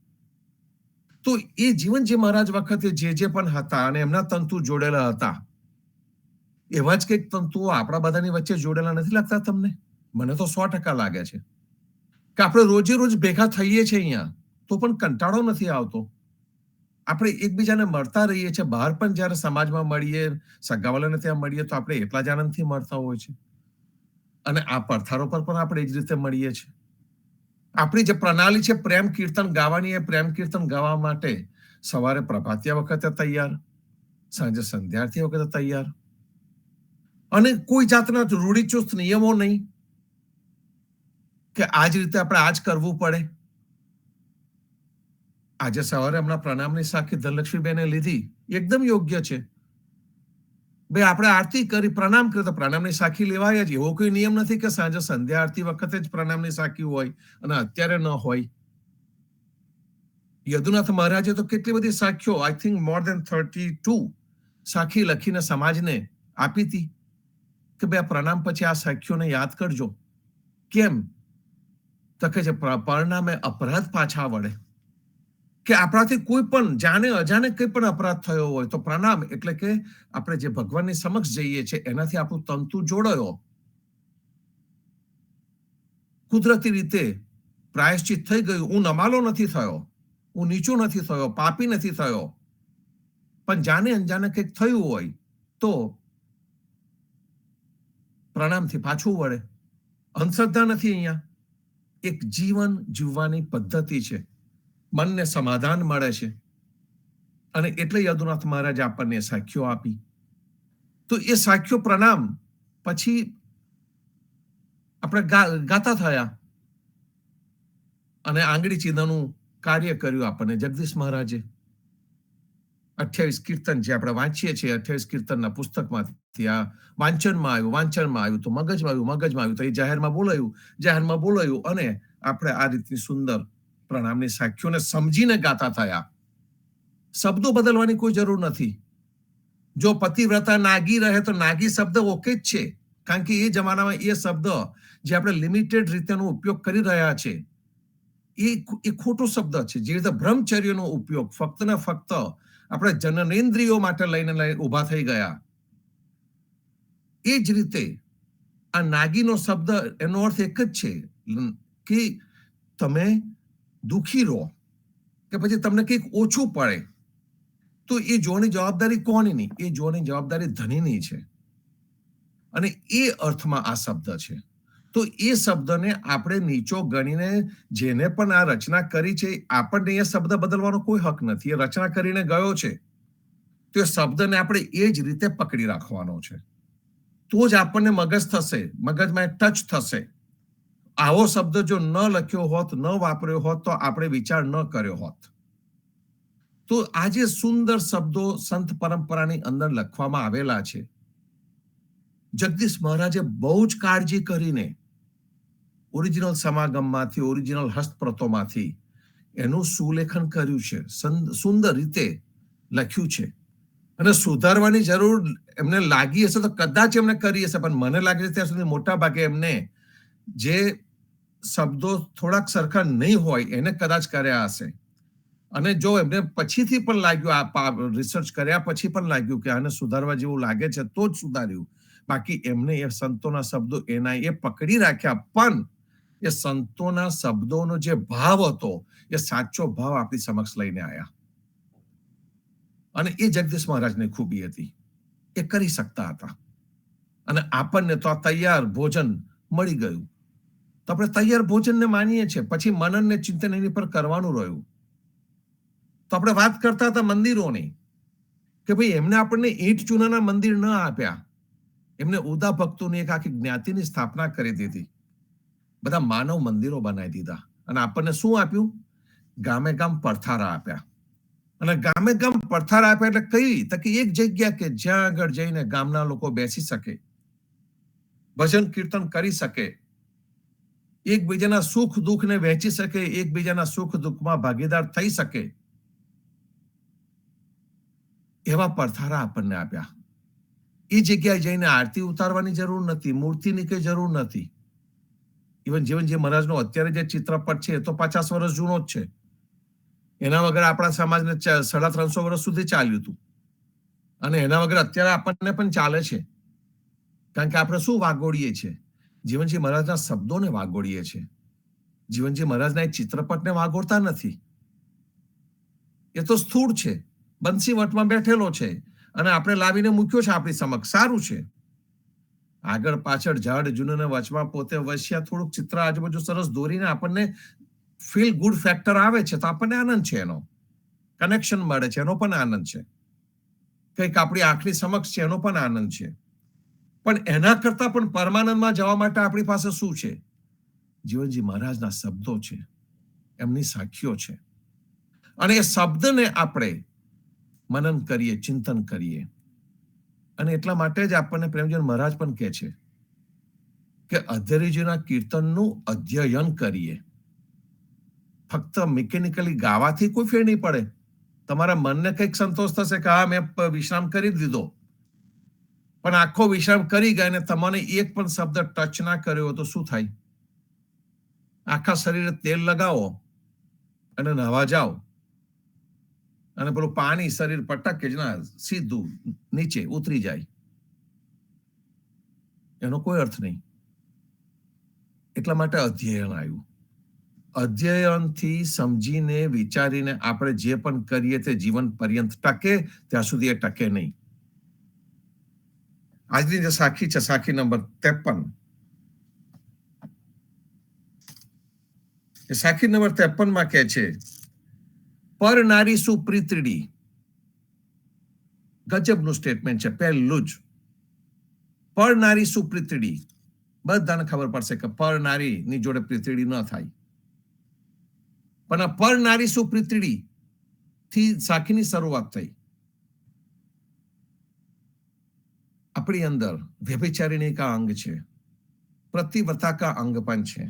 તો એ જીવનજી મહારાજ વખતે જે પણ હતા અને એમના તંતુ જોડેલા હતા, એવા જ કંઈક તંતુઓ આપણા બધાની વચ્ચે જોડેલા નથી લાગતા તમને? મને તો 100% લાગે છે કે આપણે રોજે રોજ ભેગા થઈએ છીએ અહીંયા તો પણ કંટાળો નથી આવતો. આપણે એકબીજાને મળતા રહીએ છીએ. બહાર પણ જ્યારે સમાજમાં મળીએ, સગાવાલાને ત્યાં મળીએ તો આપણે એટલા જ આનંદથી મળતા હોય છે. અને આ પડથારો પર પણ આપણે એ જ રીતે મળીએ છીએ. આપણી જે પ્રણાલી છે પ્રેમ કીર્તન ગાવાની, એ પ્રેમ કીર્તન ગાવા માટે સવારે પ્રભાતિયા વખતે તૈયાર, સાંજે સંધ્યાર્થી વખતે તૈયાર, અને કોઈ જાતના રૂઢિચુસ્ત નિયમો નહીં કે આ જ રીતે આપણે આ જ કરવું પડે. આજે સવારે હમણાં પ્રણામની સાખી ધનલક્ષ્મીબેને લીધી, એકદમ યોગ્ય છે. ભાઈ આપણે આરતી કરી, પ્રણામ કર્યો તો પ્રણામની સાખી લેવાય જ. એવો કોઈ નિયમ નથી કે સાંજે સંધ્યા આરતી વખતે જ પ્રણામની સાખી હોય અને અત્યારે ન હોય. યદુનાથ મહારાજે તો કેટલી બધી સાખીઓ, આઈ થિંક મોર દેન 32 સાખી લખીને સમાજને આપી હતી કે ભાઈ આ પ્રણામ પછી આ સાખીઓને યાદ કરજો. કેમ? તો કે છે પરિણામે અપરાધ પાછા વળે. કે આપણાથી કોઈ પણ જાણે અજાણે કંઈ પણ અપરાધ થયો હોય તો પ્રણામ એટલે કે આપણે જે ભગવાનની સમક્ષ જઈએ છીએ એનાથી આપણું તંતુ જોડાયો, કુદરતી રીતે પ્રાયશ્ચિત થઈ ગયું. હું નમાલો નથી થયો, હું નીચો નથી થયો, પાપી નથી થયો, પણ જાણે અંજાને કંઈક થયું હોય તો પ્રણામથી પાછું વળે. અંધશ્રદ્ધા નથી અહીંયા, એક જીવન જીવવાની પદ્ધતિ છે. મનને સમાધાન મળે છે અને એટલે યદુનાથ મહારાજ આપણને સાખીઓ આપી. તો એ સાખીઓ પ્રણામ પછી આપણે ગાતા થયા અને આંગળી ચીંધવાનું કાર્ય કર્યું આપણને જગદીશ મહારાજે. 28 કીર્તન જે આપણે વાંચીએ છીએ, 28 કીર્તનના પુસ્તકમાંથી આ વાંચનમાં આવ્યું તો મગજમાં આવ્યું તો એ જાહેરમાં બોલાયું અને આપણે આ રીતની સુંદર પ્રણામની સાખીઓને સમજીને ગાતા થયા. શબ્દો બદલવાની કોઈ જરૂર નથી. જો પતિવ્રતા નાગી રહે તો નાગી શબ્દ ઓકે જ છે, કારણ કે એ જમાનામાં એ શબ્દ જે આપણે લિમિટેડ રીતેનો ઉપયોગ કરી રહ્યા છે એ ખોટો શબ્દ છે. જે રીતે બ્રહ્મચર્યનો ઉપયોગ ફક્ત ને ફક્ત આપણે જનનેન્દ્રિયો માટે લઈને ઉભા થઈ ગયા, એ જ રીતે આ નાગીનો શબ્દ એનો અર્થ એક જ છે કે તમે દુઃખી રહો કે પછી તમને કંઈક ઓછું પડે તો એ જોવાની જવાબદારી કોની? એ જોવાની જવાબદારી ધણીની છે. અને એ અર્થમાં આ શબ્દ છે. તો એ શબ્દને આપણે નીચો ગણીને જેને પણ આ રચના કરી છે, આપણને એ શબ્દ બદલવાનો કોઈ હક નથી. એ રચના કરીને ગયો છે તો એ શબ્દને આપણે એ જ રીતે પકડી રાખવાનો છે. તો જ આપણને મગજ થશે, મગજમાં ટચ થશે. આવો શબ્દ જો ન લખ્યો હોત, ન વાપર્યો હોત તો આપણે વિચાર ન કર્યો હોત. તો આ જે સુંદર શબ્દો સંત પરંપરાની અંદર લખવામાં આવેલા છે, જગદીશ મહારાજે બહુ જ કાળજી કરીને ઓરિજિનલ સમાગમમાંથી, ઓરિજિનલ હસ્તપ્રતોમાંથી એનું સુલેખન કર્યું છે, સુંદર રીતે લખ્યું છે. અને સુધારવાની જરૂર એમને લાગી હશે તો કદાચ એમને કરી હશે, પણ મને લાગે છે ત્યાં સુધી મોટા ભાગે એમને જે શબ્દો થોડાક સરખા નહીં હોય એને કદાચ કર્યા હશે. અને જો એમને પછીથી પણ લાગ્યું, રિસર્ચ કર્યા પછી પણ લાગ્યું કે આને સુધારવા જેવું લાગે છે તો જ સુધાર્યું. બાકી એમને એ સંતોના શબ્દો એના એ પકડી રાખ્યા, પણ એ સંતોના શબ્દોનો જે ભાવ હતો એ સાચો ભાવ આપણી સમક્ષ લઈને આવ્યા. અને એ જગદીશ મહારાજની ખૂબી હતી, એ કરી શકતા હતા. અને આપણને તો આ તૈયાર ભોજન મળી ગયું તો આપણે તૈયાર ભોજનને માનીએ છીએ. પછી મનન ને ચિંતન એની પર કરવાનું રહ્યું. તો આપણે વાત કરતા હતા મંદિરોની કે ભાઈ એમને આપણને ઈંટ ચૂનાના મંદિર ન આપ્યા, એમને ઉદા ભક્તોની એક આખી જ્ઞાતિની સ્થાપના કરી દીધી, બધા માનવ મંદિરો બનાવી દીધા. અને આપણને શું આપ્યું? ગામે ગામ પડથારા આપ્યા. અને ગામે ગામ પડથારા આપ્યા એટલે કઈ? તો કે એક જગ્યા કે જ્યાં આગળ જઈને ગામના લોકો બેસી શકે, ભજન કીર્તન કરી શકે, એકબીજાના સુખ દુઃખને વહેંચી શકે, એકબીજાના સુખ દુઃખમાં ભાગીદાર થઈ શકે, એવા પડથારા આપણને આપ્યા. એ જગ્યાએ જઈને આરતી ઉતારવાની જરૂર નથી, મૂર્તિની કઈ જરૂર નથી. ઇવન જીવનજી મહારાજનો અત્યારે જે ચિત્રપટ છે એ તો 50 વર્ષ જૂનો જ છે. એના વગર આપણા સમાજને 350 વર્ષ સુધી ચાલ્યું હતું. અને એના વગર અત્યારે આપણને પણ ચાલે છે, કારણ કે આપણે શું વાગોડીએ છીએ? જીવનજી મહારાજના શબ્દોને વાગોડીએ છીએ. જીવનજી મહારાજના એક ચિત્રપટને વાગોડતા નથી. એ તો સ્થૂળ છે, બંસી વટમાં બેઠેલો છે અને આપણે લાવીને મૂક્યો છે આપણી સમક્ષ. સારું છે. આગળ પાછળ ઝાડ જૂનને વચમાં પોતે વસ્યા થોડુંક ચિત્ર આજુબાજુ સરસ દોરીને આપણને ફીલ ગુડ ફેક્ટર આવે છે તો આપણને આનંદ છે, એનો કનેક્શન મળે છે, એનો પણ આનંદ છે. કંઈક આપણી આંખની સમક્ષ છે, એનો પણ આનંદ છે. પણ એના કરતા પણ પરમાનંદમાં જવા માટે આપણી પાસે શું છે? જીવનજી મહારાજના શબ્દો છે, એમની સાખીઓ છે. અને એ શબ્દને આપણે મનન કરીએ, ચિંતન કરીએ. અને એટલા માટે જ આપણને પ્રેમચંદ મહારાજ પણ કહે છે કે અધ્યરીજીના કીર્તનનું અધ્યયન કરીએ. ફક્ત મિકેનિકલી ગાવાથી કોઈ ફેર નહીં પડે. તમારા મનને કંઈક સંતોષ થશે કે હા મેં વિશ્રામ કરી દીધો, પણ આખો વિશ્રામ કરી ગયા અને તમને એક પણ શબ્દ ટચ ના કર્યો તો શું થાય? આખા શરીરે તેલ લગાવો અને નહાવા જાઓ અને પેલું પાણી શરીર પટકે જ ના, સીધું નીચે ઉતરી જાય, એનો કોઈ અર્થ નહીં. એટલા માટે અધ્યયન આવ્યું. અધ્યયનથી સમજીને વિચારીને આપણે જે પણ કરીએ તે જીવન પર્યંત ટકે, ત્યાં સુધી એ ટકે નહીં. આજની જે સાખી છે, સાખી નંબર 53. એ સાખી નંબર 53 માં કહે છે, પર નારી સુપ્રીતડી. ગજબનું સ્ટેટમેન્ટ છે. પહેલું જ પર નારી સુપ્રીતડી. બધાને ખબર પડશે કે પર નારીની જોડે પ્રીતડી ન થાય. પણ આ પર નારી સુપ્રીતડી થી સાખીની શરૂઆત થઈ. આપણી અંદર વ્યભિચારિણી કા અંગ છે, પ્રતિવ્રતા કા અંગ પણ છે.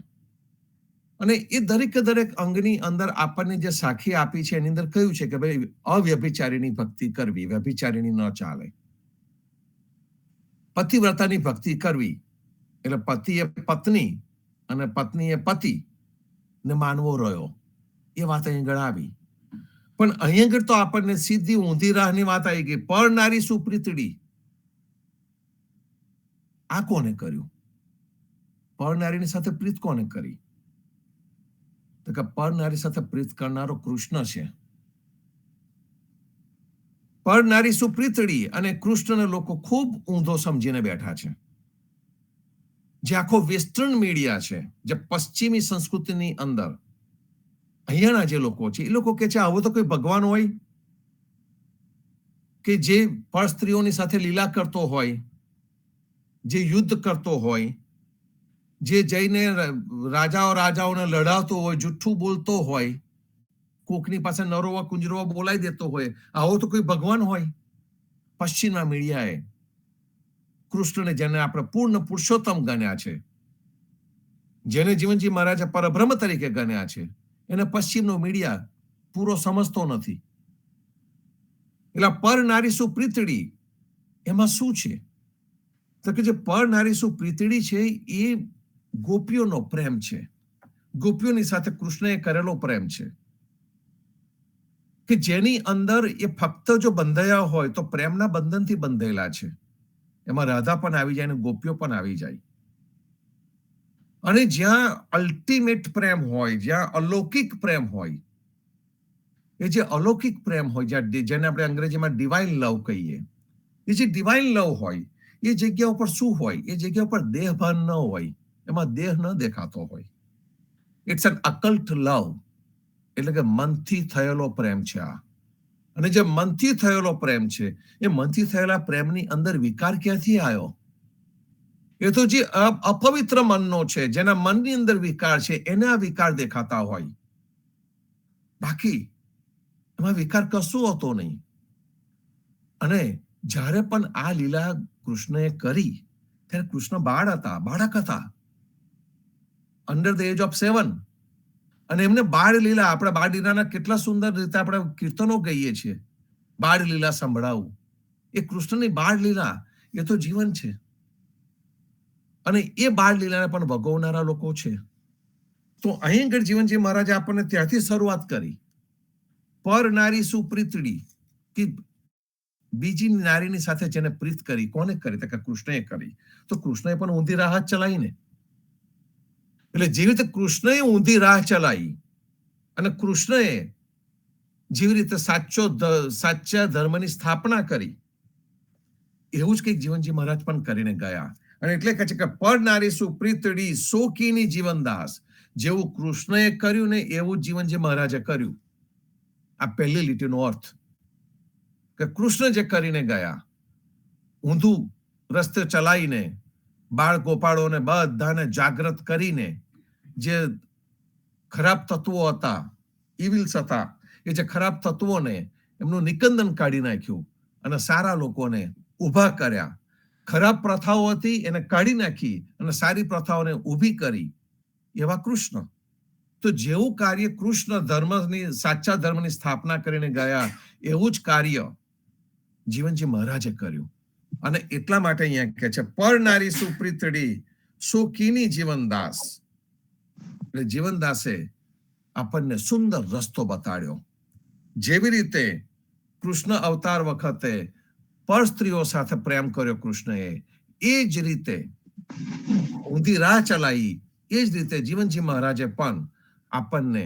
અને એ દરેક અંગની અંદર આપણને જે સાખી આપી છે એની અંદર કહ્યું છે કે ભાઈ અવ્યભિચારીની ભક્તિ કરવી, વ્યભિચારીણી ન ચાલે. પતિવ્રતાની ભક્તિ કરવી એટલે પતિ એ પત્ની અને પત્ની એ પતિ ને માનવો રહ્યો, એ વાત અહીં આગળ આવી. પણ અહીં આગળ તો આપણને સીધી ઊંધી રાહની વાત આવી ગઈ. પર નારી સુપ્રીતડી. આ કોને કર્યું? પર નારીની સાથે પ્રીત કોને કરી? તો કે પર નારી સાથે પ્રીત કરનારો કૃષ્ણ છે. પર નારી સુપ્રીતડી અને કૃષ્ણને લોકો ખૂબ ઊંધો સમજીને બેઠા છે. જે આખો વેસ્ટર્ન મીડિયા છે, જે પશ્ચિમી સંસ્કૃતિની અંદર અહીંયાના જે લોકો છે, એ લોકો કે છે આવો તો કોઈ ભગવાન હોય કે જે પર સ્ત્રીઓની સાથે લીલા કરતો હોય, જે યુદ્ધ કરતો હોય, જે જઈને રાજાઓને લડાવતો હોય, જુઠ્ઠું બોલતો હોય, કોકની પાસે નરોવા કુંજરોવા બોલાઈ દેતો હોય, આવો તો કોઈ ભગવાન હોય? પશ્ચિમના મીડિયાએ કૃષ્ણને, જેને આપણે પૂર્ણ પુરુષોત્તમ ગણ્યા છે, જેને જીવનજી મહારાજે પરબ્રહ્મ તરીકે ગણ્યા છે, એને પશ્ચિમનો મીડિયા પૂરો સમજતો નથી. એટલે પર નારી સુપ્રીતડી એમાં શું છે? તો કે જે પર નારી સુપ્રીતડી છે એ ગોપીઓનો પ્રેમ છે. ગોપીઓની સાથે કૃષ્ણએ કરેલો પ્રેમ છે કે જેની અંદર એ ફક્ત જો બંધાયા હોય તો પ્રેમના બંધનથી બંધાયેલા છે. એમાં રાધા પણ આવી જાય અને ગોપીઓ પણ આવી જાય. અને જ્યાં અલ્ટિમેટ પ્રેમ હોય, જ્યાં અલૌકિક પ્રેમ હોય, એ જે અલૌકિક પ્રેમ હોય, જેને આપણે અંગ્રેજીમાં ડિવાઇન લવ કહીએ, એ જે ડિવાઇન લવ હોય એ જગ્યા ઉપર શું હોય? એ જગ્યા ઉપર દેહભાન ન હોય, એમાં દેહ ન દેખાતો હોય. ઇટ્સ એન અકલ્ટ લવ, એટલે કે મનથી થયેલો પ્રેમ છે આ. અને જે મનથી થયેલો પ્રેમ છે, એ મનથી થયેલા પ્રેમની અંદર વિકાર ક્યાંથી આવ્યો? એ તો જે અપવિત્ર મનનો છે, જેના મનની અંદર વિકાર છે, એને આ વિકાર દેખાતા હોય. બાકી એમાં વિકાર કશું હોતો નહીં. અને જ્યારે પણ આ લીલા કૃષ્ણએ કરી ત્યારે કૃષ્ણ બાળક હતા, અંડર ધ એજ ઓફ 7. અને એમને બાળ લીલા, આપણે બાળ લીલાના કેટલા સુંદર રીતે આપણે કીર્તનો ગઈએ છીએ, બાળ લીલા સંભળાવું. એ કૃષ્ણની બાળ લીલા એ તો જીવન છે. અને એ બાળ લીલાને પણ ભોગવનારા લોકો છે. તો અહીં આગળ જીવનજી મહારાજે આપણને ત્યાંથી શરૂઆત કરી. પર નારી સુપ્રીતડી, કે બીજી નારીની સાથે જેને પ્રીત કરી, કોને કરી? તો કે કૃષ્ણએ કરી. તો કૃષ્ણએ પણ ઊંધી રાહ ચલાવી ને. એટલે જેવી રીતે કૃષ્ણએ ઊંધી રાહ ચલાવી અને કૃષ્ણએ જેવી રીતે સાચા ધર્મની સ્થાપના કરી, એવું જ કંઈક જીવનજી મહારાજ પણ કરીને ગયા. અને એટલે કહે છે કે પર નારી સુપ્રીતડી સોકીની જીવનદાસ, જેવું કૃષ્ણએ કર્યું ને એવું જીવનજી મહારાજે કર્યું. આ પહેલી લીટીનો અર્થ કે કૃષ્ણ જે કરીને ગયા, ઊંધું રસ્તે ચલાવીને બાળ ગોપાળોને બધાને જાગૃત કરીને, જે ખરાબ તત્વો હતા, ઇવિલ્સ હતા, એ જે ખરાબ તત્વોને એમનું નિકંદન કાઢી નાખ્યું અને સારા લોકોને ઊભા કર્યા. ખરાબ પ્રથાઓ હતી એને કાઢી નાખી અને સારી પ્રથાઓને ઊભી કરી, એવા કૃષ્ણ. તો જેવું કાર્ય કૃષ્ણ સાચા ધર્મની સ્થાપના કરીને ગયા, એવું જ કાર્ય જીવનજી મહારાજે કર્યું. અને એટલા માટે અહીંયા કહે છે પર નારી સુપ્રીતડી સોકીની જીવનદાસ. એટલે જીવનદાસે આપણને સુંદર રસ્તો બતાડ્યો. જેવી રીતે કૃષ્ણ અવતાર વખતે પર સ્ત્રીઓ સાથે પ્રેમ કર્યો કૃષ્ણએ, એ જ રીતે ઊંધી રાહ ચલાવી, એ જ રીતે જીવનજી મહારાજે પણ આપણને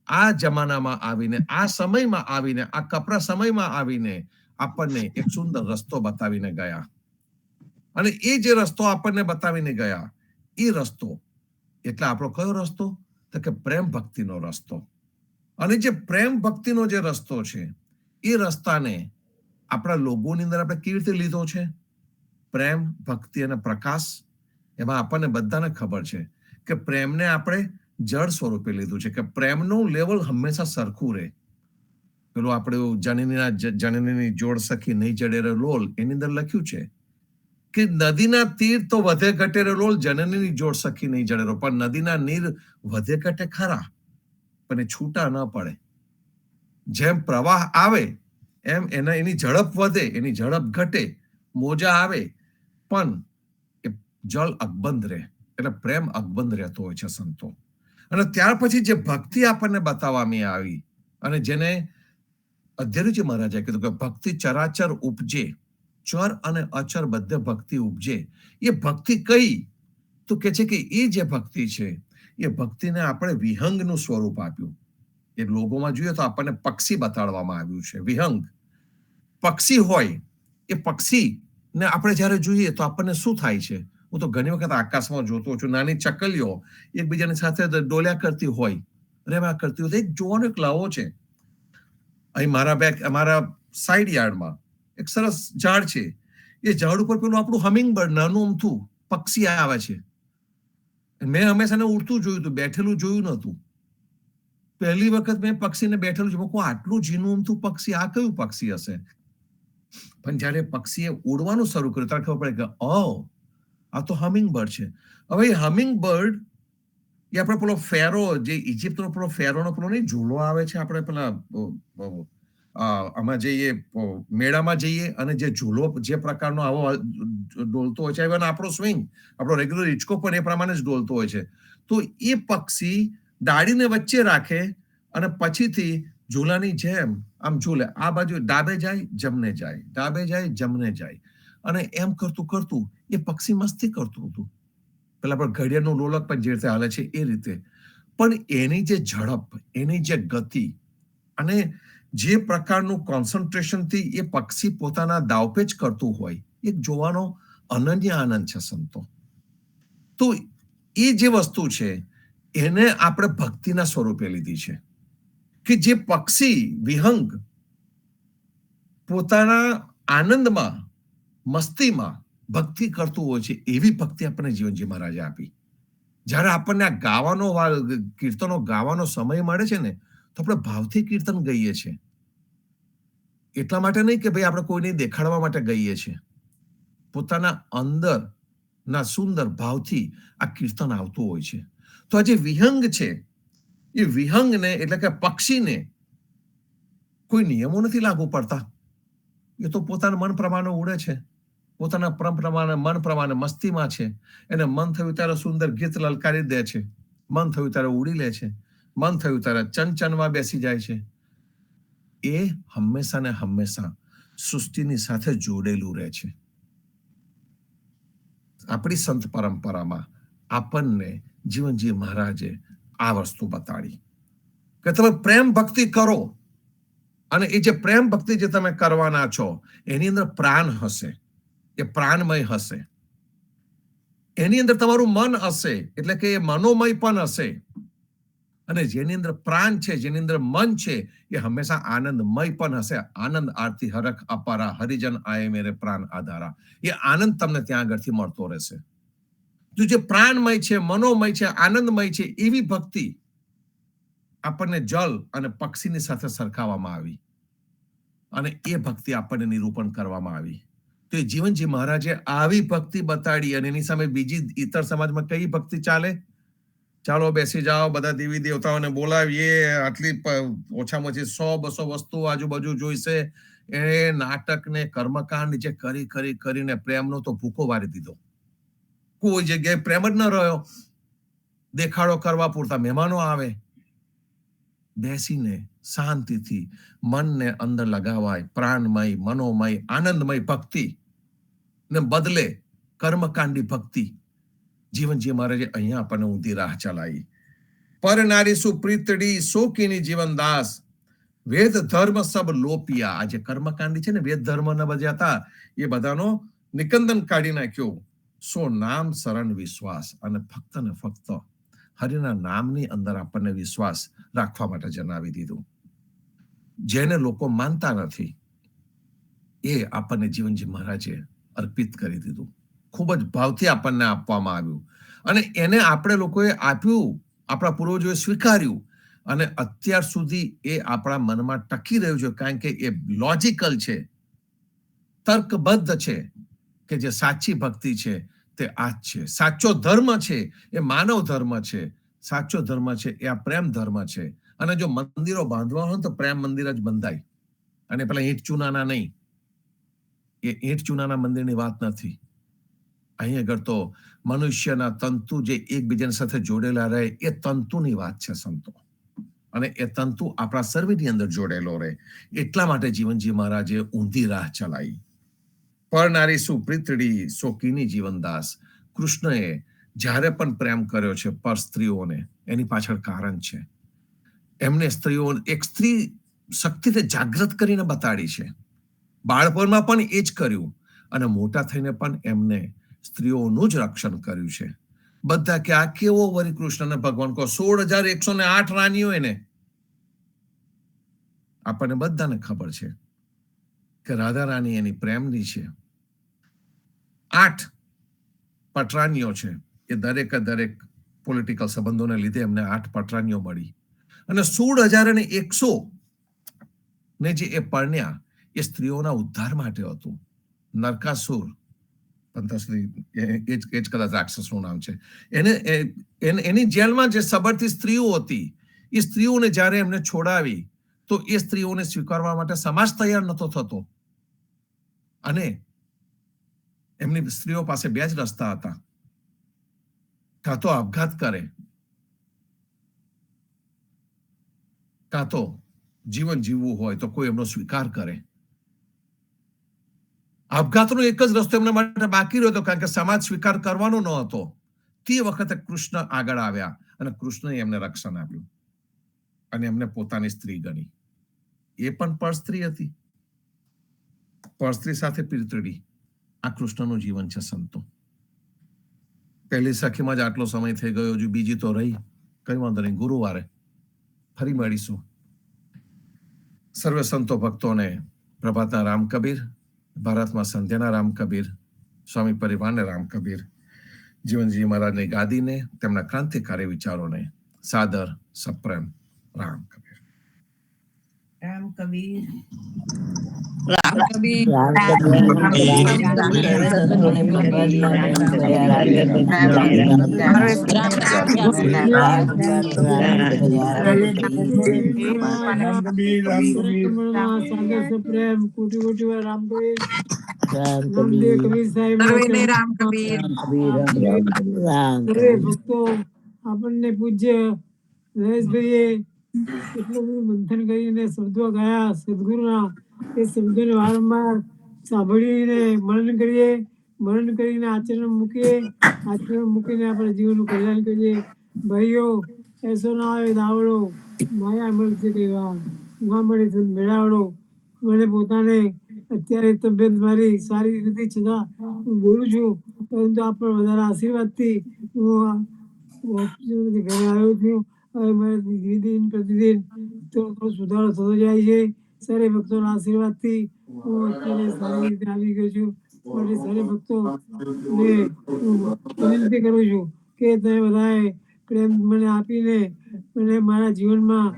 આ જમાનામાં આવીને, આ સમયમાં આવીને, આ કપરા સમયમાં આવીને આપણને એક સુંદર રસ્તો બતાવીને ગયા. અને એ જે રસ્તો આપણને બતાવીને ગયા, એ રસ્તો એટલે આપણો કયો રસ્તો? તો કે પ્રેમ ભક્તિનો રસ્તો. અને જે પ્રેમ ભક્તિનો જે રસ્તો છે, એ રસ્તાને આપણા લોગોની અંદર આપણે કેવી રીતે લીધો છે? પ્રેમ, ભક્તિ અને પ્રકાશ. એમાં આપણને બધાને ખબર છે કે પ્રેમને આપણે જળ સ્વરૂપે લીધું છે, કે પ્રેમનું લેવલ હંમેશા સરખું રહે. પેલું આપણે જનનીની જોડ સખી નહીં જડે રે લોલ, એની અંદર લખ્યું છે કે નદીના તીર તો વધે ઘટે રે લોલ, જનનીની જોડ સખી નહીં જડે રો. પણ નદીના નીર વધે ઘટે ખરા, પણ એ છૂટા ન પડે. જેમ પ્રવાહ આવે એમ એની ઝડપ વધે, એની ઝડપ ઘટે, મોજા આવે, પણ એ જળ અકબંધ રહે. એટલે પ્રેમ અકબંધ રહેતો હોય છે સંતો. અને ત્યાર પછી જે ભક્તિ આપણને બતાવવામાં આવી, અને જેને અધ્યયનજી મહારાજે કીધું કે ભક્તિ ચરાચર ઉપજે, ચર અને અચર બધે ભક્તિ ઉપજે. એ ભક્તિ કઈ? તો કે છે કે એ જે ભક્તિ છે, એ ભક્તિને આપણે વિહંગનું સ્વરૂપ આપ્યું. એ લોગોમાં જોઈએ તો આપણને પક્ષી બતાડવામાં આવ્યું છે. વિહંગ પક્ષી હોય, એ પક્ષીને આપણે જ્યારે જોઈએ તો આપણને શું થાય છે? હું તો ઘણી વખત આકાશમાં જોતો છું, નાની ચકલીઓ એકબીજાની સાથે ડોલ્યા કરતી હોય, રેવા કરતી હોય. એક જોવાનો એક લાવો છે. અહીં મારા સાઈડ યાર્ડમાં એક સરસ ઝાડ છે. એ ઝાડ ઉપર પેલું આપણું હમિંગબર્ડ નાનું અમથું પક્ષી આવે છે. મેં હંમેશા ઉડતું જોયું હતું, બેઠેલું જોયું નહોતું. પહેલી વખત મેં પક્ષીને બેઠેલું જોયું, આટલું ઝીણું અમથું પક્ષી, આ કયું પક્ષી હશે? પણ જયારે પક્ષીએ ઉડવાનું શરૂ કર્યું ત્યારે ખબર પડે કે આ તો હમિંગબર્ડ છે. હવે એ હમિંગબર્ડ એ આપણે પેલો ફેરો, જે ઇજિપ્તનો પેલો ફેરોનો પેલો નહીં ઝૂલો આવે છે, આપણે પેલા આમાં જઈએ, મેળામાં જઈએ અને જે ઝૂલો જે પ્રકારનો આવો ડોલતો હોય છે, even આપણો સ્વિંગ, આપણો રેગ્યુલર હિચકો પણ એ પ્રમાણે જ ડોલતો હોય છે. તો એ પક્ષી ડાળીને વચ્ચે રાખે અને પછીથી ઝૂલાની જેમ આમ ઝૂલે. આ બાજુ ડાબે જાય, જમણે જાય, ડાબે જાય, જમણે જાય. અને એમ કરતું કરતું એ પક્ષી મસ્તી કરતું હતું. પેલા પણ ઘડિયાળનું લોલક પણ જે રીતે હાલે છે એ રીતે. પણ એની જે ઝડપ, એની જે ગતિ અને જે પ્રકારનું કોન્સન્ટ્રેશનથી એ પક્ષી પોતાના દાવપેચ કરતું હોય, એક જોવાનો અનન્ય આનંદ છે સંતો. તો એ જે વસ્તુ છે એને આપણે ભક્તિના સ્વરૂપે લીધી છે. કે જે પક્ષી વિહંગ પોતાના આનંદમાં, મસ્તીમાં ભક્તિ કરતું હોય છે, એવી ભક્તિ આપણને જીવનજી મહારાજે આપી. જ્યારે આપણને આ ગાવાનો, કીર્તનો ગાવાનો સમય મળે છે ને, તો આપણે ભાવથી કીર્તન ગઈએ છીએ. એટલા માટે નહીં કે ભાઈ આપણે કોઈને દેખાડવા માટે ગઈએ છીએ. પોતાના અંદરના સુંદર ભાવથી આ કીર્તન આવતું હોય છે. તો આ જે વિહંગ છે, એ વિહંગને એટલે કે પક્ષીને કોઈ નિયમો નથી લાગુ પડતા. એ તો પોતાના મન પ્રમાણે ઉડે છે, પોતાના મન પ્રમાણે મસ્તીમાં છે. એને મન થયું ત્યારે સુંદર ગીત લલકારી દે છે, મન થયું ત્યારે ઉડી લે છે, મન થયું ત્યારે ચનચનમાં બેસી જાય છે. એ હંમેશા ને હંમેશા સૃષ્ટિની સાથે જોડેલું રહે છે. આપણી સંત પરંપરામાં આપણને જીવનજી મહારાજે આ વસ્તુ બતાડી કે તમે પ્રેમ ભક્તિ કરો અને એ જે પ્રેમ ભક્તિ જે તમે કરવાના છો એની અંદર પ્રાણ હશે, એ પ્રાણમય હશે. એની અંદર તમારું મન હશે એટલે કે એ મનોમય પણ હશે. અને જેની અંદર પ્રાણ છે, જેની અંદર મન છે, એ હંમેશા આનંદમય પણ હશે. આનંદ આરતી હરખ અપારા હરિજન આય મેરે પ્રાણ આધારા. એ આનંદ તમને ત્યાં આગળથી મળતો રહેશે. તો જે પ્રાણમય છે, મનોમય છે, આનંદમય છે, એવી ભક્તિ આપણને જલ અને પક્ષીની સાથે સરખાવવામાં આવી અને એ ભક્તિ આપણને નિરૂપણ કરવામાં આવી. તો એ જીવનજી મહારાજે આવી ભક્તિ બતાડી અને એની સામે બીજી ઇતર સમાજમાં કઈ ભક્તિ ચાલે? ચાલો બેસી જાઓ, બધા દેવી દેવતાઓને બોલાવીએ, આટલી ઓછામાં ઓછી 100-200 વસ્તુ આજુબાજુ જોઈશે. એ નાટકને કર્મકાંડ જે કરીને પ્રેમનો તો ભૂકો વારી દીધો. કોઈ જગ્યાએ પ્રેમ જ ન રહ્યો. દેખાડો કરવા પૂરતા મહેમાનો આવે. બેસીને શાંતિથી મનને અંદર લગાવાય પ્રાણમય, મનોમય, આનંદમય ભક્તિ ને બદલે કર્મકાંડી ભક્તિ જીવનજી મહારાજે અહીંયા આપણને ઊંધી રાહ ચલાવી. પર નારી સુપ્રીતડી શોકીની જીવનદાસ વેદ ધર્મ સબ લોપિયા. આ જે કર્મકાંડી છે ને, વેદ ધર્મ ના બધા હતા, એ બધાનો નિકંદન કાઢી નાખ્યો. સો નામ શરણ વિશ્વાસ, અને ફક્ત ને ફક્ત હરિના નામની અંદર આપણને વિશ્વાસ રાખવા માટે જણાવી દીધું. જેને લોકો માનતા નથી એ આપણને જીવનજી મહારાજે અર્પિત કરી દીધું. ખૂબ જ ભાવથી આપણને આપવામાં આવ્યું અને એને આપણે લોકોએ આપ્યું, આપણા પૂર્વજોએ સ્વીકાર્યું અને અત્યાર સુધી એ આપણા મનમાં ટકી રહ્યું છે. કારણ કે એ લોજિકલ છે, તર્કબદ્ધ છે કે જે સાચી ભક્તિ છે તે આ જ છે. સાચો ધર્મ છે એ માનવ ધર્મ છે. સાચો ધર્મ છે એ આ પ્રેમ ધર્મ છે. અને જો મંદિરો બાંધવા હોય તો પ્રેમ મંદિર જ બંધાય, અને પેલા ઈંટ ચૂનાના નહીં. એ ઈંટ ચૂનાના મંદિરની વાત નથી. અહીં આગળ તો મનુષ્યના તંતુ જે એકબીજાની સાથે જોડેલા રહે એ તંતુની વાત છે સંતો. અને એ તંતુ આપણા સર્વેની અંદર જોડેલો રહે. એટલા માટે જીવનજી મહારાજે ઊંધી રાહ ચલાવી. પરનારી સુપ્રીતડી શોકીની જીવનદાસ. કૃષ્ણએ જ્યારે પણ પ્રેમ કર્યો છે પર સ્ત્રીઓને, એની પાછળ કારણ છે. એમને સ્ત્રીઓ, એક સ્ત્રી શક્તિને જાગૃત કરીને બતાડી છે. બાળપણમાં પણ એ જ કર્યું અને મોટા થઈને પણ એમને સ્ત્રીઓનું જ રક્ષણ કર્યું છે. બધા કે આ કેવો વળી કૃષ્ણને ભગવાન કહો, 16,108 રાણીઓ એને. આપણને બધાને ખબર છે કે રાધા રાણી એની પ્રેમની છે. 8 પટરાણીઓ છે. એ દરેક પોલિટિકલ સંબંધોને લીધે એમને 8 પટરાણીઓ મળી. અને 16,100 ને જે એ પરણ્યા એ સ્ત્રીઓના ઉદ્ધાર માટે હતું. નરકાસુર, એ જ કદાચ રાક્ષસનું નામ છે, એની જેલમાં જે સબરતી સ્ત્રીઓ હતી, એ સ્ત્રીઓને જ્યારે એમને છોડાવી તો એ સ્ત્રીઓને સ્વીકારવા માટે સમાજ તૈયાર નહોતો થતો. અને એમની સ્ત્રીઓ પાસે 2 જ રસ્તા હતા. કાં તો આપઘાત કરે, કાં તો જીવન જીવવું હોય તો કોઈ એમનો સ્વીકાર કરે. આપઘાતનો એક જ રસ્તો એમના માટે બાકી રહ્યો હતો, કારણ કે સમાજ સ્વીકાર કરવાનો ન હતો. તે વખતે કૃષ્ણ આગળ આવ્યા અને કૃષ્ણએ એમને રક્ષણ આપ્યું અને એમને પોતાની સ્ત્રી ગણી. એ પણ પરસ્ત્રી હતી. પરસ્ત્રી સાથે પીરતડી. આ કૃષ્ણનું જીવન છે સંતો. પહેલી સખીમાં જ આટલો સમય થઈ ગયો, હજુ બીજી તો રહી. કઈ વાંધો નહીં, ગુરુવારે ફરી મળીશું. સર્વે સંતો ભક્તોને પ્રભાતના રામ કબીર, ભારતમાં સંધ્યાના રામ કબીર, સ્વામી પરિવારને રામ કબીર, જીવનજી મહારાજની ગાદીને, તેમના ક્રાંતિકારી વિચારોને સાદર સપ્રેમ રામ કબીર. રામ કબીર. રામ કબીર. આપણને પૂજ્ય નરેશભાઈએ એટલું બધું મંથન કરીને શબ્દો ગયા સદગુરુના, એ શબ્દોને વારંવાર સાંભળીને મનન કરીએ, મનન કરીને આચરણ મૂકીએ, આચરણ મૂકીને આપણે જીવનનું કલ્યાણ કરીએ. ભાઈઓ, એસો ના આવે દાવડો, માયા મળશે કહેવા. મહામણી મેળાવડો. મને પોતાને અત્યારે તબિયત મારી સારી નથી છતાં હું બોલું છું, પરંતુ આ પણ વધારે આશીર્વાદથી હું હોસ્પિટલથી ઘરે આવ્યો છું. હવે મારે દિન પ્રતિદિન થોડો થોડો સુધારો થતો જાય છે. સારે ભક્તોના આશીર્વાદથી હું અત્યારે સારી રીતે આવી ગયો છું. માટે સારે ભક્તોને હું વિનંતી કરું છું કે તમે બધાએ પ્રેમ મને આપીને મને મારા જીવનમાં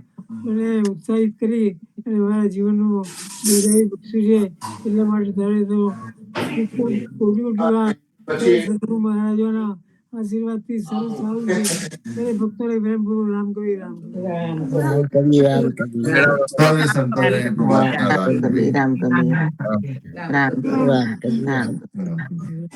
મને ઉત્સાહિત કરી અને મારા જીવનનું દીર્ઘાયુ બક્ષ્યું છે. એટલા માટે તારે તો ખૂબ ખૂબ કોટી કોટી વાર સદગુરુ મહારાજોના આશીર્વાદથી સારું સારું છે. ત્યારે ભક્તોને પ્રેમપૂર્વક રામ કવિ રામ કવિ. રામ કબીર સ્વામી સંતોને પ્રમાણ રામ કબીર રામ કબીર રામ કબીર રામ કબીર. કરાવી.